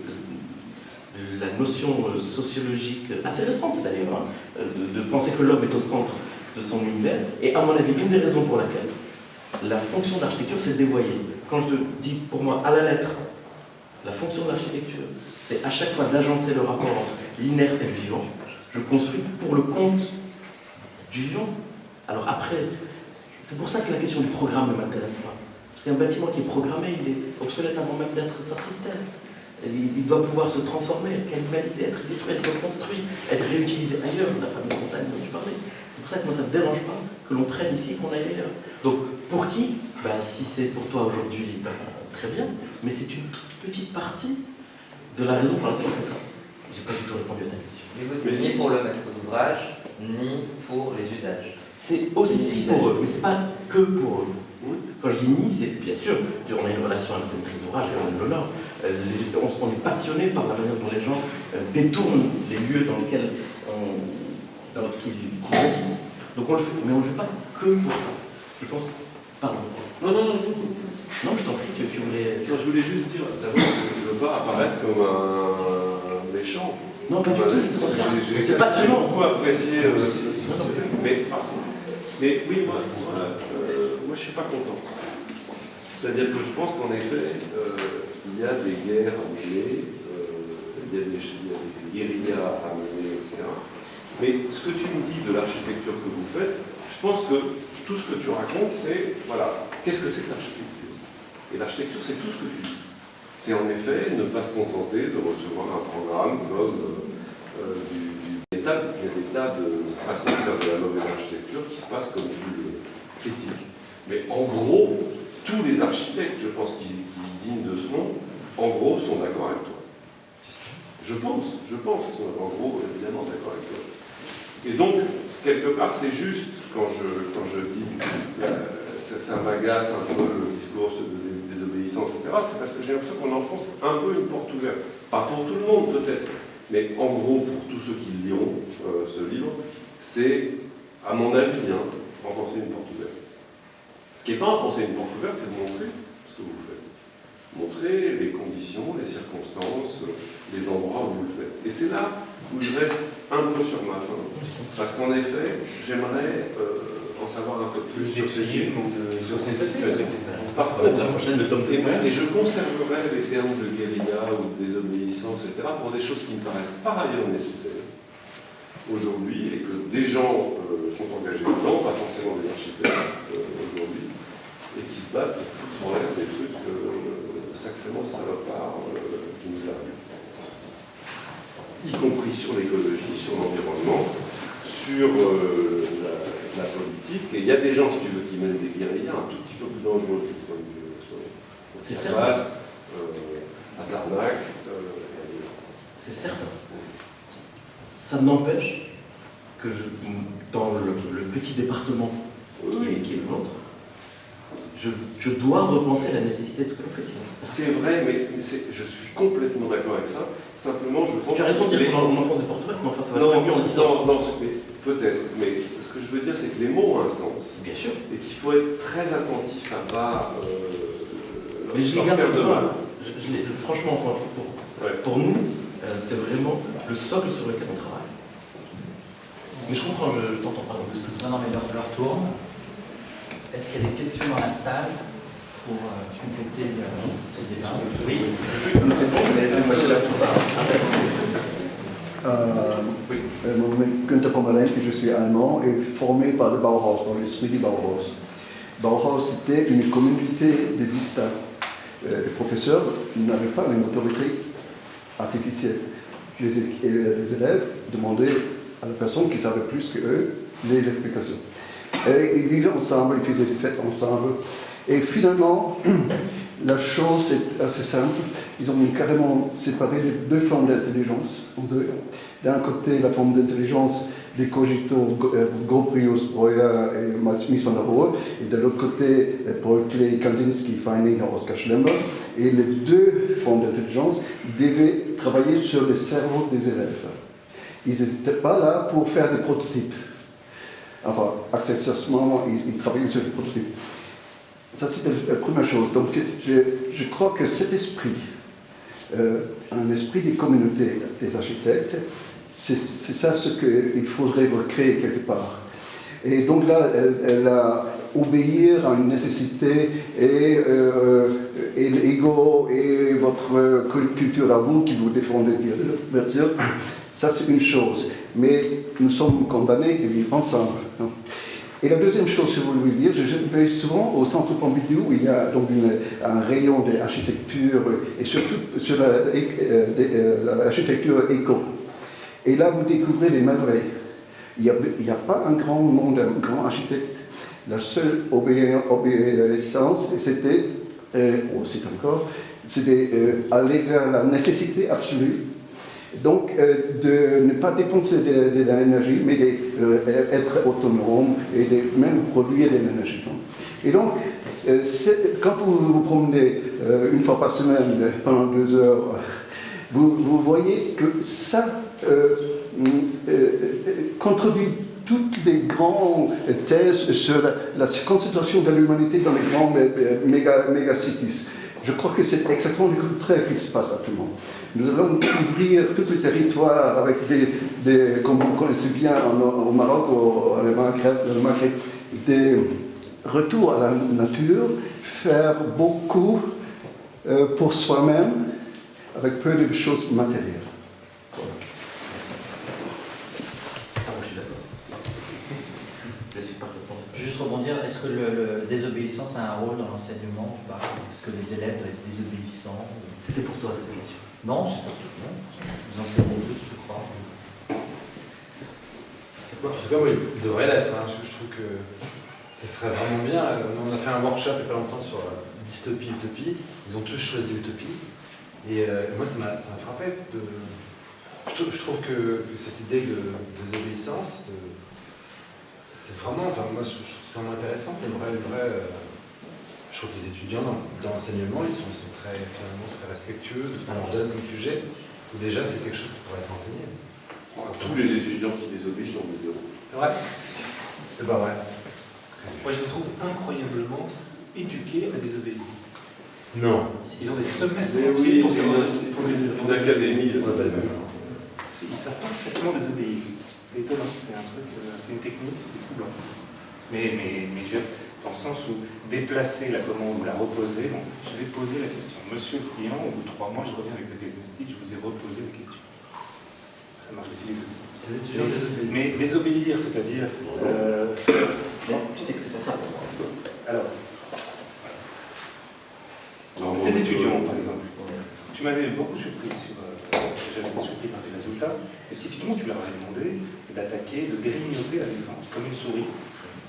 la notion sociologique, assez récente d'ailleurs, de penser que l'homme est au centre de son univers, et à mon avis, une des raisons pour laquelle la fonction d'architecture s'est dévoyée. Quand je te dis, pour moi, à la lettre, la fonction de l'architecture, c'est à chaque fois d'agencer le rapport entre l'inerte et le vivant. Je construis pour le compte du vivant. Alors après, c'est pour ça que la question du programme ne m'intéresse pas. Parce qu'un bâtiment qui est programmé, il est obsolète avant même d'être sorti de terre. Il doit pouvoir se transformer, être cannibalisé, être détruit, être reconstruit, être réutilisé ailleurs, la fameuse montagne dont tu parlais. C'est pour ça que moi, ça ne me dérange pas que l'on prenne ici et qu'on aille ailleurs. Donc, pour qui? Si c'est pour toi aujourd'hui, très bien, mais c'est une toute petite partie de la raison pour laquelle on fait ça. J'ai pas du tout répondu à ta question. Mais vous, c'est ni pour le maître d'ouvrage, ni pour les usages. C'est aussi pour eux, mais c'est pas que pour eux. Quand je dis ni, c'est bien sûr, on a une relation avec le maîtrise d'ouvrage et on l'honore. On est passionné par la manière dont les gens détournent les lieux dans lesquels ils habitent. Donc on le fait, mais on ne le fait pas que pour ça. Je pense. Pardon. Non, je t'en prie, tu voulais. Non, je voulais juste dire d'abord que je ne veux pas apparaître comme un méchant. Non, pas du tout. J'ai passionnant. beaucoup apprécié mais oui, moi je ne suis pas content. C'est-à-dire que je pense qu'en effet, il y a des guerres à mener, il y a des guérillas à mener, etc. Mais ce que tu me dis de l'architecture que vous faites, je pense que tout ce que tu racontes, c'est, voilà, qu'est-ce que c'est que l'architecture? Et l'architecture, c'est tout ce que tu dis. C'est en effet ne pas se contenter de recevoir un programme comme il y a des tas de façons de faire de la mauvaise architecture qui se passent comme tu le critiques. Mais en gros, tous les architectes, je pense, qui dignent de ce nom, en gros, sont d'accord avec toi. Je pense qu'ils sont en gros évidemment d'accord avec toi. Et donc, quelque part, c'est juste, quand je dis, ça m'agace un peu le discours de désobéissance, etc., c'est parce que j'ai l'impression qu'on enfonce un peu une porte ouverte. Pas pour tout le monde, peut-être, mais en gros, pour tous ceux qui liront ce livre, c'est, à mon avis, enfoncer une porte ouverte. Ce qui n'est pas enfoncer une porte ouverte, c'est de montrer ce que vous faites. Montrer les conditions, les circonstances, les endroits où vous le faites. Et c'est là où je reste un peu sur ma faim. Parce qu'en effet, j'aimerais en savoir un peu plus sur ces situations. Par contre, et je conserverai les termes de guérilla ou de désobéissance, etc., pour des choses qui me paraissent par ailleurs nécessaires aujourd'hui et que des gens sont engagés dedans, pas forcément des architectes aujourd'hui, et qui se battent pour foutre en l'air des trucs sacrément salopards qui nous arrivent. Y compris sur l'écologie, sur l'environnement, sur la politique. Et il y a des gens, si tu veux, qui mènent des guérillas un tout petit peu plus dangereux que ce c'est certain. À Tarnac. C'est certain. Ça n'empêche dans le petit département qui est le nôtre, je dois repenser la nécessité de ce que l'on fait. C'est vrai, mais je suis complètement d'accord avec ça. Simplement, je pense... Tu as raison de dire qu'on enfonce des portes ouvertes, mais enfin ça va pas mieux en le disant. Non, peut-être, mais ce que je veux dire, c'est que les mots ont un sens. Bien sûr. Et qu'il faut être très attentif à pas... mais je les garde de mal. Franchement, pour nous, c'est vraiment le socle sur lequel on travaille. Mais je comprends, je t'entends pas. Non, mais leur tourne. Est-ce qu'il y a des questions dans la salle pour compléter ce débat? Oui. C'est bon, c'est moi j'ai la pour ça. Mon nom est Günther Pomerlein, je suis allemand et formé par le Bauhaus, dans l'esprit du Bauhaus. Bauhaus, c'était une communauté de distincts. Les professeurs n'avaient pas une autorité artificielle. Les élèves demandaient à la personne qui savait plus qu'eux les explications. Et ils vivaient ensemble, ils faisaient des fêtes ensemble. Et finalement, la chose est assez simple. Ils ont carrément séparé les deux formes d'intelligence en deux. D'un côté, la forme d'intelligence des cogitaux Gropius, Breuer et Mies van der Rohe, et de l'autre côté, Paul Klee, Kandinsky, Feininger, Oskar Schlemmer. Et les deux formes d'intelligence devaient travailler sur le cerveau des élèves. Ils n'étaient pas là pour faire des prototypes. Enfin, accessoirement, ils travaillaient sur des prototypes. Ça, c'est la première chose. Donc, je crois que cet esprit, un esprit des communautés des architectes, c'est ça ce qu'il faudrait recréer quelque part. Et donc là, elle a obéir à une nécessité et l'ego et votre culture à vous qui vous défendez, bien sûr, ça c'est une chose. Mais nous sommes condamnés de vivre ensemble. Et la deuxième chose que je voulais dire, je vais souvent au centre Pompidou où il y a donc un rayon d'architecture et surtout sur l'architecture éco. Et là, vous découvrez les merveilles. Il n'y a pas un grand monde, un grand architecte. La seule obéissance, c'était, c'est encore, c'était aller vers la nécessité absolue. Donc, de ne pas dépenser de l'énergie, mais d'être autonome et de même produire de l'énergie. Et donc, quand vous vous promenez une fois par semaine pendant 2 heures, vous voyez que ça contribue toutes les grandes thèses sur la concentration de l'humanité dans les grands méga-cities. Je crois que c'est exactement le contraire qui se passe actuellement. Nous allons ouvrir tout le territoire avec comme vous connaissez bien au Maroc, au Maghreb, des retours à la nature, faire beaucoup pour soi-même avec peu de choses matérielles. Voilà. Je suis d'accord. Je suis parfaitement. Je vais juste rebondir, est-ce que la désobéissance a un rôle dans l'enseignement ou pas? Est-ce que les élèves doivent être désobéissants? C'était pour toi cette question. Non, c'est pas tout. Non. Vous enseignez tous, je crois. En tout cas, oui, il devrait l'être. Hein. Je trouve que ça serait vraiment bien. On a fait un workshop il n'y a pas longtemps sur dystopie, utopie. Ils ont tous choisi utopie. Et moi, ça m'a frappé. Je trouve que cette idée de désobéissance, c'est vraiment. Enfin, moi, je trouve ça vraiment intéressant. C'est une vraie je trouve que les étudiants dans l'enseignement, ils sont très respectueux de ce qu'on leur donne comme sujet. Ou déjà, c'est quelque chose qui pourrait être enseigné. Tous les étudiants qui désobéissent tombent de zéro. C'est vrai. C'est pas vrai. Moi, je les trouve incroyablement éduqués à désobéir. Non. Ils ont des semestres Mais entiers oui, pour c'est une académie. Ils savent parfaitement désobéir. C'est étonnant, c'est un truc, c'est une technique, c'est troublant. Mais je veux dire, dans le sens où déplacer la commande ou la reposer, bon, je vais poser la question. Monsieur le client, au bout de 3 mois, je reviens avec le diagnostic, je vous ai reposé la question. Ça marche, j'utilise aussi. Les étudiants désobéissent. Mais désobéir, c'est-à-dire... Tu sais que c'est pas ça. Alors, tes étudiants, par exemple, tu m'avais beaucoup surpris j'avais été surpris par les résultats, et typiquement, tu leur avais demandé d'attaquer, de grignoter la défense, comme une souris.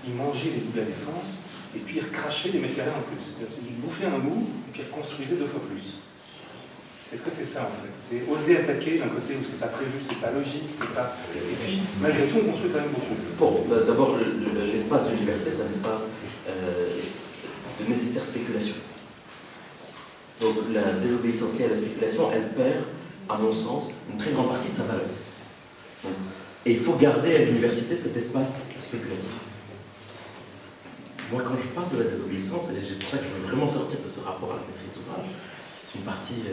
Ils mangeaient les bouts de la défense, et puis ils recrachaient des mètres carrés en plus. Ils bouffaient un bout, et puis ils reconstruisaient 2 fois plus. Est-ce que c'est ça en fait? C'est oser attaquer d'un côté où c'est pas prévu, c'est pas logique, c'est pas. Et puis, malgré tout, on construit quand même beaucoup. Bon, d'abord, l'espace de l'université, c'est un espace de nécessaire spéculation. Donc la désobéissance liée à la spéculation, elle perd, à mon sens, une très grande partie de sa valeur. Et il faut garder à l'université cet espace spéculatif. Moi, quand je parle de la désobéissance, et c'est pour ça que je veux vraiment sortir de ce rapport à la maîtrise d'ouvrage, c'est une partie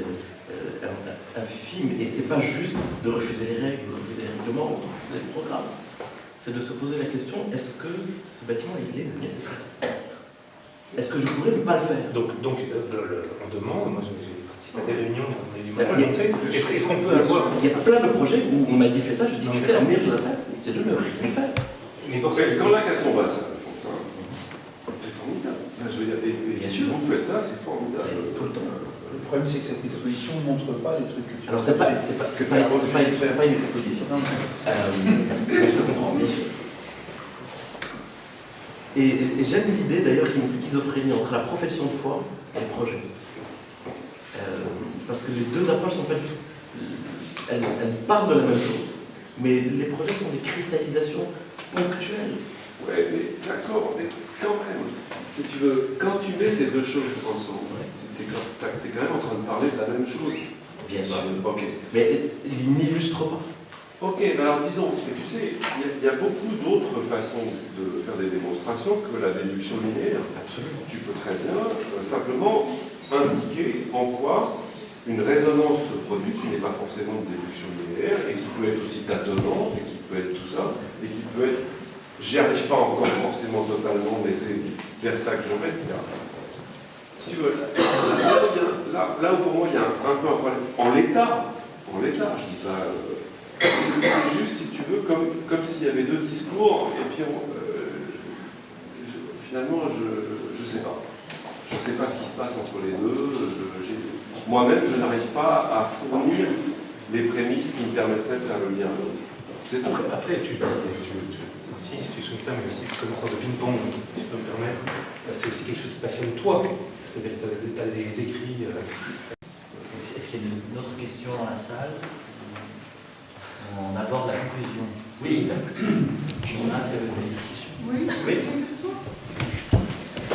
infime, et c'est pas juste de refuser les règles, de refuser les règlements, ou de refuser les programmes. C'est de se poser la question, est-ce que ce bâtiment il est nécessaire? Est-ce que je pourrais ne pas le faire? Donc on demande, moi j'ai participé à des réunions, on a eu du mal à monter. Est-ce qu'on peut avoir. Il y a plein de projets où on m'a dit fais ça, je dis que c'est la meilleure chose à faire, c'est de ne rien faire. Mais quand la tombe à ça, Alphonse, c'est formidable. Je veux dire, et si vous faites ça, c'est formidable. Tout le temps. Le problème, c'est que cette exposition ne montre pas les trucs que tu Alors, c'est pas une exposition. Je te comprends, bien sûr. Et j'aime l'idée d'ailleurs qu'il y ait une schizophrénie entre la profession de foi et le projet. Parce que les deux approches sont pas du tout. Elles parlent de la même chose, mais les projets sont des cristallisations ponctuelles. Ouais, mais d'accord, mais quand même, si tu veux, quand tu mets ces deux choses ensemble, tu es quand même en train de parler de la même chose. Bien sûr. Ok. Mais il n'illustre pas. Ok, ben alors disons, mais tu sais, il y a beaucoup d'autres façons de faire des démonstrations que la déduction linéaire. Absolument. Tu peux très bien simplement indiquer en quoi une résonance se produit qui n'est pas forcément de déduction linéaire et qui peut être aussi tâtonnante et qui peut être tout ça et qui peut être, j'y arrive pas encore forcément totalement, mais c'est vers ça que je vais, etc. Si tu veux, là où pour moi il y a un peu un problème, en l'état, je dis pas. C'est juste, si tu veux, comme s'il y avait deux discours, et puis finalement, je sais pas. Je sais pas ce qui se passe entre les deux. Moi-même, je n'arrive pas à fournir les prémices qui me permettraient de faire le lien. Après, tu insistes, tu soulignes ça, mais aussi comme une sorte de ping-pong, si je peux me permettre. C'est aussi quelque chose qui passionne toi. C'est-à-dire que tu as des écrits. Est-ce qu'il y a une autre question dans la salle? On aborde la conclusion. Oui, on a c'est oui, oui.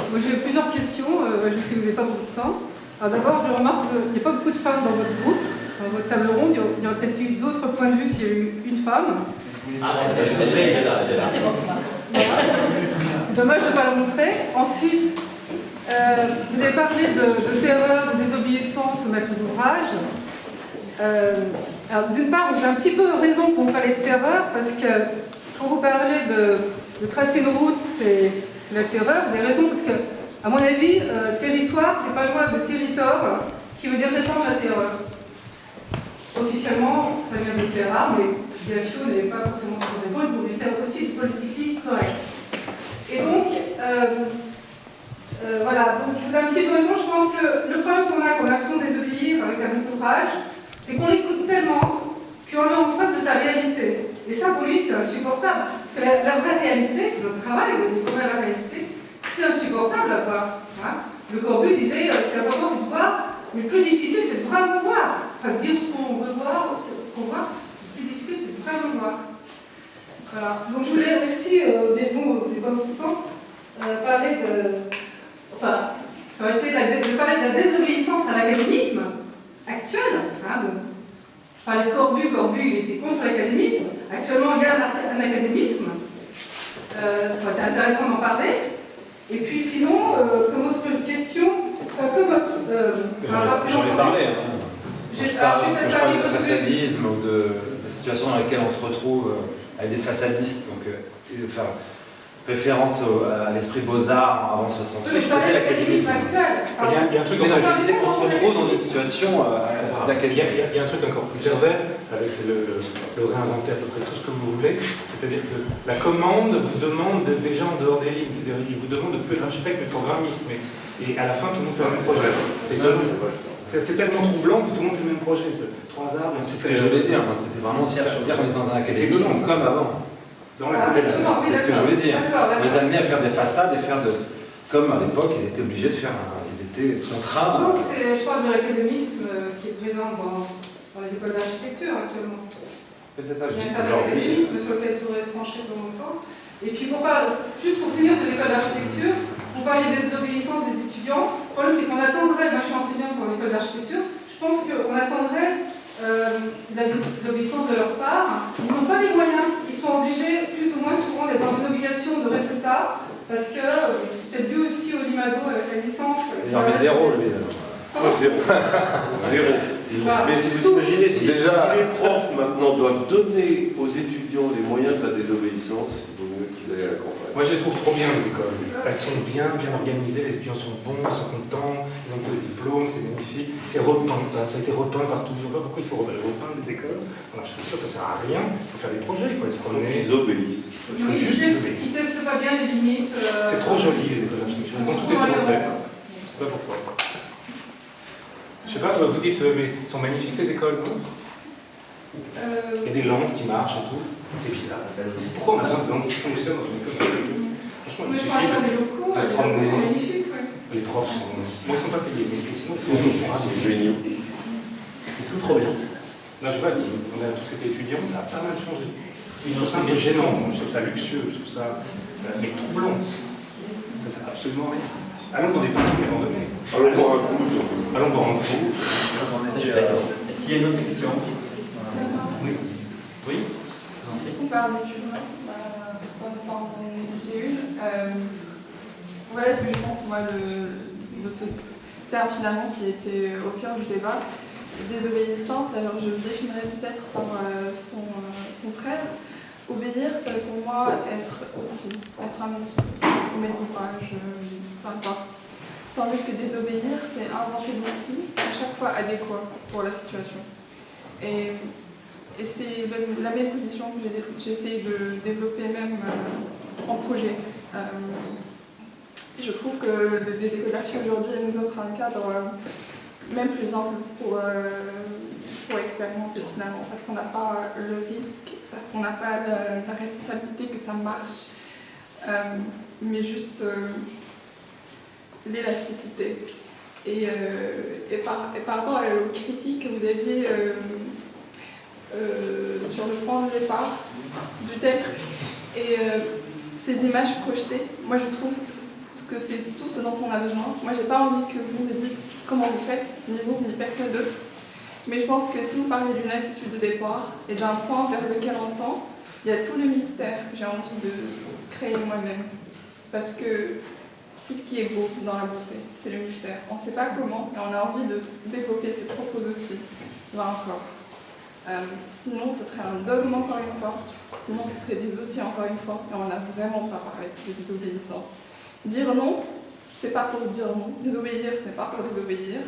Moi j'ai plusieurs questions, je sais que vous n'avez pas beaucoup de temps. Alors d'abord, je remarque qu'il n'y a pas beaucoup de femmes dans votre groupe, dans votre table ronde. Il y aurait peut-être eu d'autres points de vue s'il y a eu une femme. C'est dommage de ne pas la montrer. Ensuite, vous avez parlé de terreur, de désobéissance au maître d'ouvrage. Alors d'une part, vous avez un petit peu raison quand vous parlez de terreur, parce que quand vous parlez de tracer une route, c'est la terreur. Vous avez raison, parce que, à mon avis, territoire, c'est pas loin de territoire, qui veut dire répandre la terreur. Officiellement, ça vient de terreur, mais Biafio n'avait pas forcément trop raison, il pouvait faire aussi du politique correct. Et donc, voilà, donc vous avez un petit peu raison, je pense que le problème qu'on a l'impression de désobéir avec un bon courage, c'est qu'on l'écoute tellement qu'on est en face de sa réalité. Et ça, pour lui, c'est insupportable. Parce que la vraie réalité, c'est notre travail, au niveau de la réalité, c'est insupportable à voir. Hein. Le Corbu disait, ce qui est important, c'est de voir, mais le plus difficile, c'est de vraiment voir. Enfin, dire ce qu'on veut voir, ce qu'on voit, le plus difficile, c'est de vraiment voir. Voilà. Donc je voulais aussi, mais bon, c'est pas beaucoup de temps, parler de... Enfin, ça aurait été je parlais de la désobéissance à l'académisme actuel. Hein, donc, je parlais de Corbu, il était contre l'académisme. Actuellement, il y a un académisme. Ça aurait été intéressant d'en parler. Et puis sinon, comme autre question, enfin, comme autre... J'en ai parlé. Quand je parle de façadisme ou de la situation dans laquelle on se retrouve avec des façadistes, donc faire référence à l'esprit Beaux-Arts avant 68, c'était l'académisme. Il y a un truc je disais qu'on se retrouve dans une situation d'académisme. Il y a un truc encore plus pervers avec le réinventer à peu près tout ce que vous voulez, c'est-à-dire que la commande vous demande déjà en dehors des lignes, c'est-à-dire il vous demande de plus être architecte mais programmiste, et à la fin tout le monde fait le même projet. C'est tellement troublant que tout le monde fait le même projet. 3 arbres. C'est ce que je voulais dire, c'était vraiment dire qu'on est dans un académisme comme avant. C'est ce que je voulais dire. On est amené à faire des façades et faire de... Comme à l'époque, ils étaient obligés de faire... Ils été contraint. Non, je parle de l'académisme qui est présent dans les écoles d'architecture actuellement. C'est ça, je Il y dis a un certain académisme sur lequel il faudrait se pencher pour longtemps. Et puis juste pour finir sur l'école d'architecture, pour parler des désobéissances des étudiants, le problème c'est qu'on attendrait, moi je suis enseignante en école d'architecture, je pense qu'on attendrait la désobéissance de leur part. Ils n'ont pas les moyens, ils sont obligés plus ou moins souvent d'être dans une obligation de résultat, parce que c'était dû aussi au Limado avec la licence. Il en met zéro, lui. Zéro. Zéro. Voilà. Mais si vous imaginez, si les profs maintenant doivent donner aux étudiants les moyens de la désobéissance, il vaut mieux qu'ils aillent à la campagne. Moi, je les trouve trop bien, les écoles. Elles sont bien organisées, les étudiants sont bons, ils sont contents, ils ont tous les diplômes, c'est magnifique. C'est repeint, ça a été repeint par toujours. Pourquoi il faut repeindre les écoles? En architecture, ça sert à rien. Il faut faire des projets, il faut les promener. Ils obéissent. Il faut juste les obéir. Ils ne testent pas bien les limites. C'est trop joli, les écoles d'architecture. Ils ont tout est trop fait. Je sais pas pourquoi. Je sais pas, vous dites, mais ils sont magnifiques les écoles, non? Il y a des lampes qui marchent et tout. C'est bizarre. Pourquoi on a besoin de lampes qui fonctionnent dans une école d'architecture? Franchement, il suffit de se promener. Les profs sont. Moi, ils sont pas payés, mais sinon, ils sont ravis. C'est tout trop bien. Là, je vois, on a tous été étudiants, ça a pas mal changé. Je trouve ça un peu gênant, je trouve ça luxueux, je trouve ça. Mais troublant. Ça sert absolument à rien. Allons dans des parties abandonnés. Allons boire un coup, surtout. Allons boire un coup. Est-ce qu'il y a une autre question? Oui. Oui. On parle d'études, on en écouter une. Voilà ce que je pense, moi, de ce terme finalement qui était au cœur du débat. Désobéissance, alors je le définirais peut-être par son contraire. Obéir, c'est pour moi être outil, être un outil, ou maître d'ouvrage, peu importe. Tandis que désobéir, c'est inventer l'outil à chaque fois adéquat pour la situation. Et c'est la même position que j'ai essayé de développer même en projet. Je trouve que les écoles d'archi aujourd'hui nous offrent un cadre même plus ample pour expérimenter finalement, parce qu'on n'a pas le risque, parce qu'on n'a pas la responsabilité que ça marche, mais juste l'élasticité. Et par rapport aux critiques que vous aviez sur le point de départ du texte et ces images projetées, moi je trouve que c'est tout ce dont on a besoin. Moi j'ai pas envie que vous me dites comment vous faites, ni vous, ni personne d'autre. Mais je pense que si vous parlez d'une attitude de départ et d'un point vers lequel on tend, il y a tout le mystère que j'ai envie de créer moi-même. Parce que c'est ce qui est beau dans la beauté, c'est le mystère. On ne sait pas comment, mais on a envie de développer ses propres outils. Là encore. Sinon, ce serait un dogme encore une fois. Sinon, ce serait des outils encore une fois. Et on n'a vraiment pas parlé de désobéissance. Dire non, c'est pas pour dire non. Désobéir, ce n'est pas pour désobéir.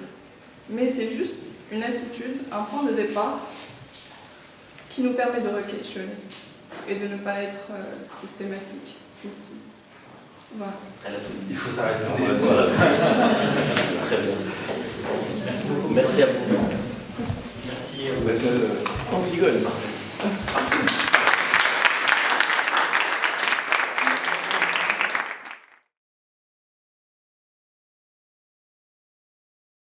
Mais c'est juste une attitude, un point de départ qui nous permet de re-questionner et de ne pas être systématique, outil. Voilà. Il faut s'arrêter. Voilà. Très bien. Merci beaucoup. Merci à vous. Merci aux Antigone.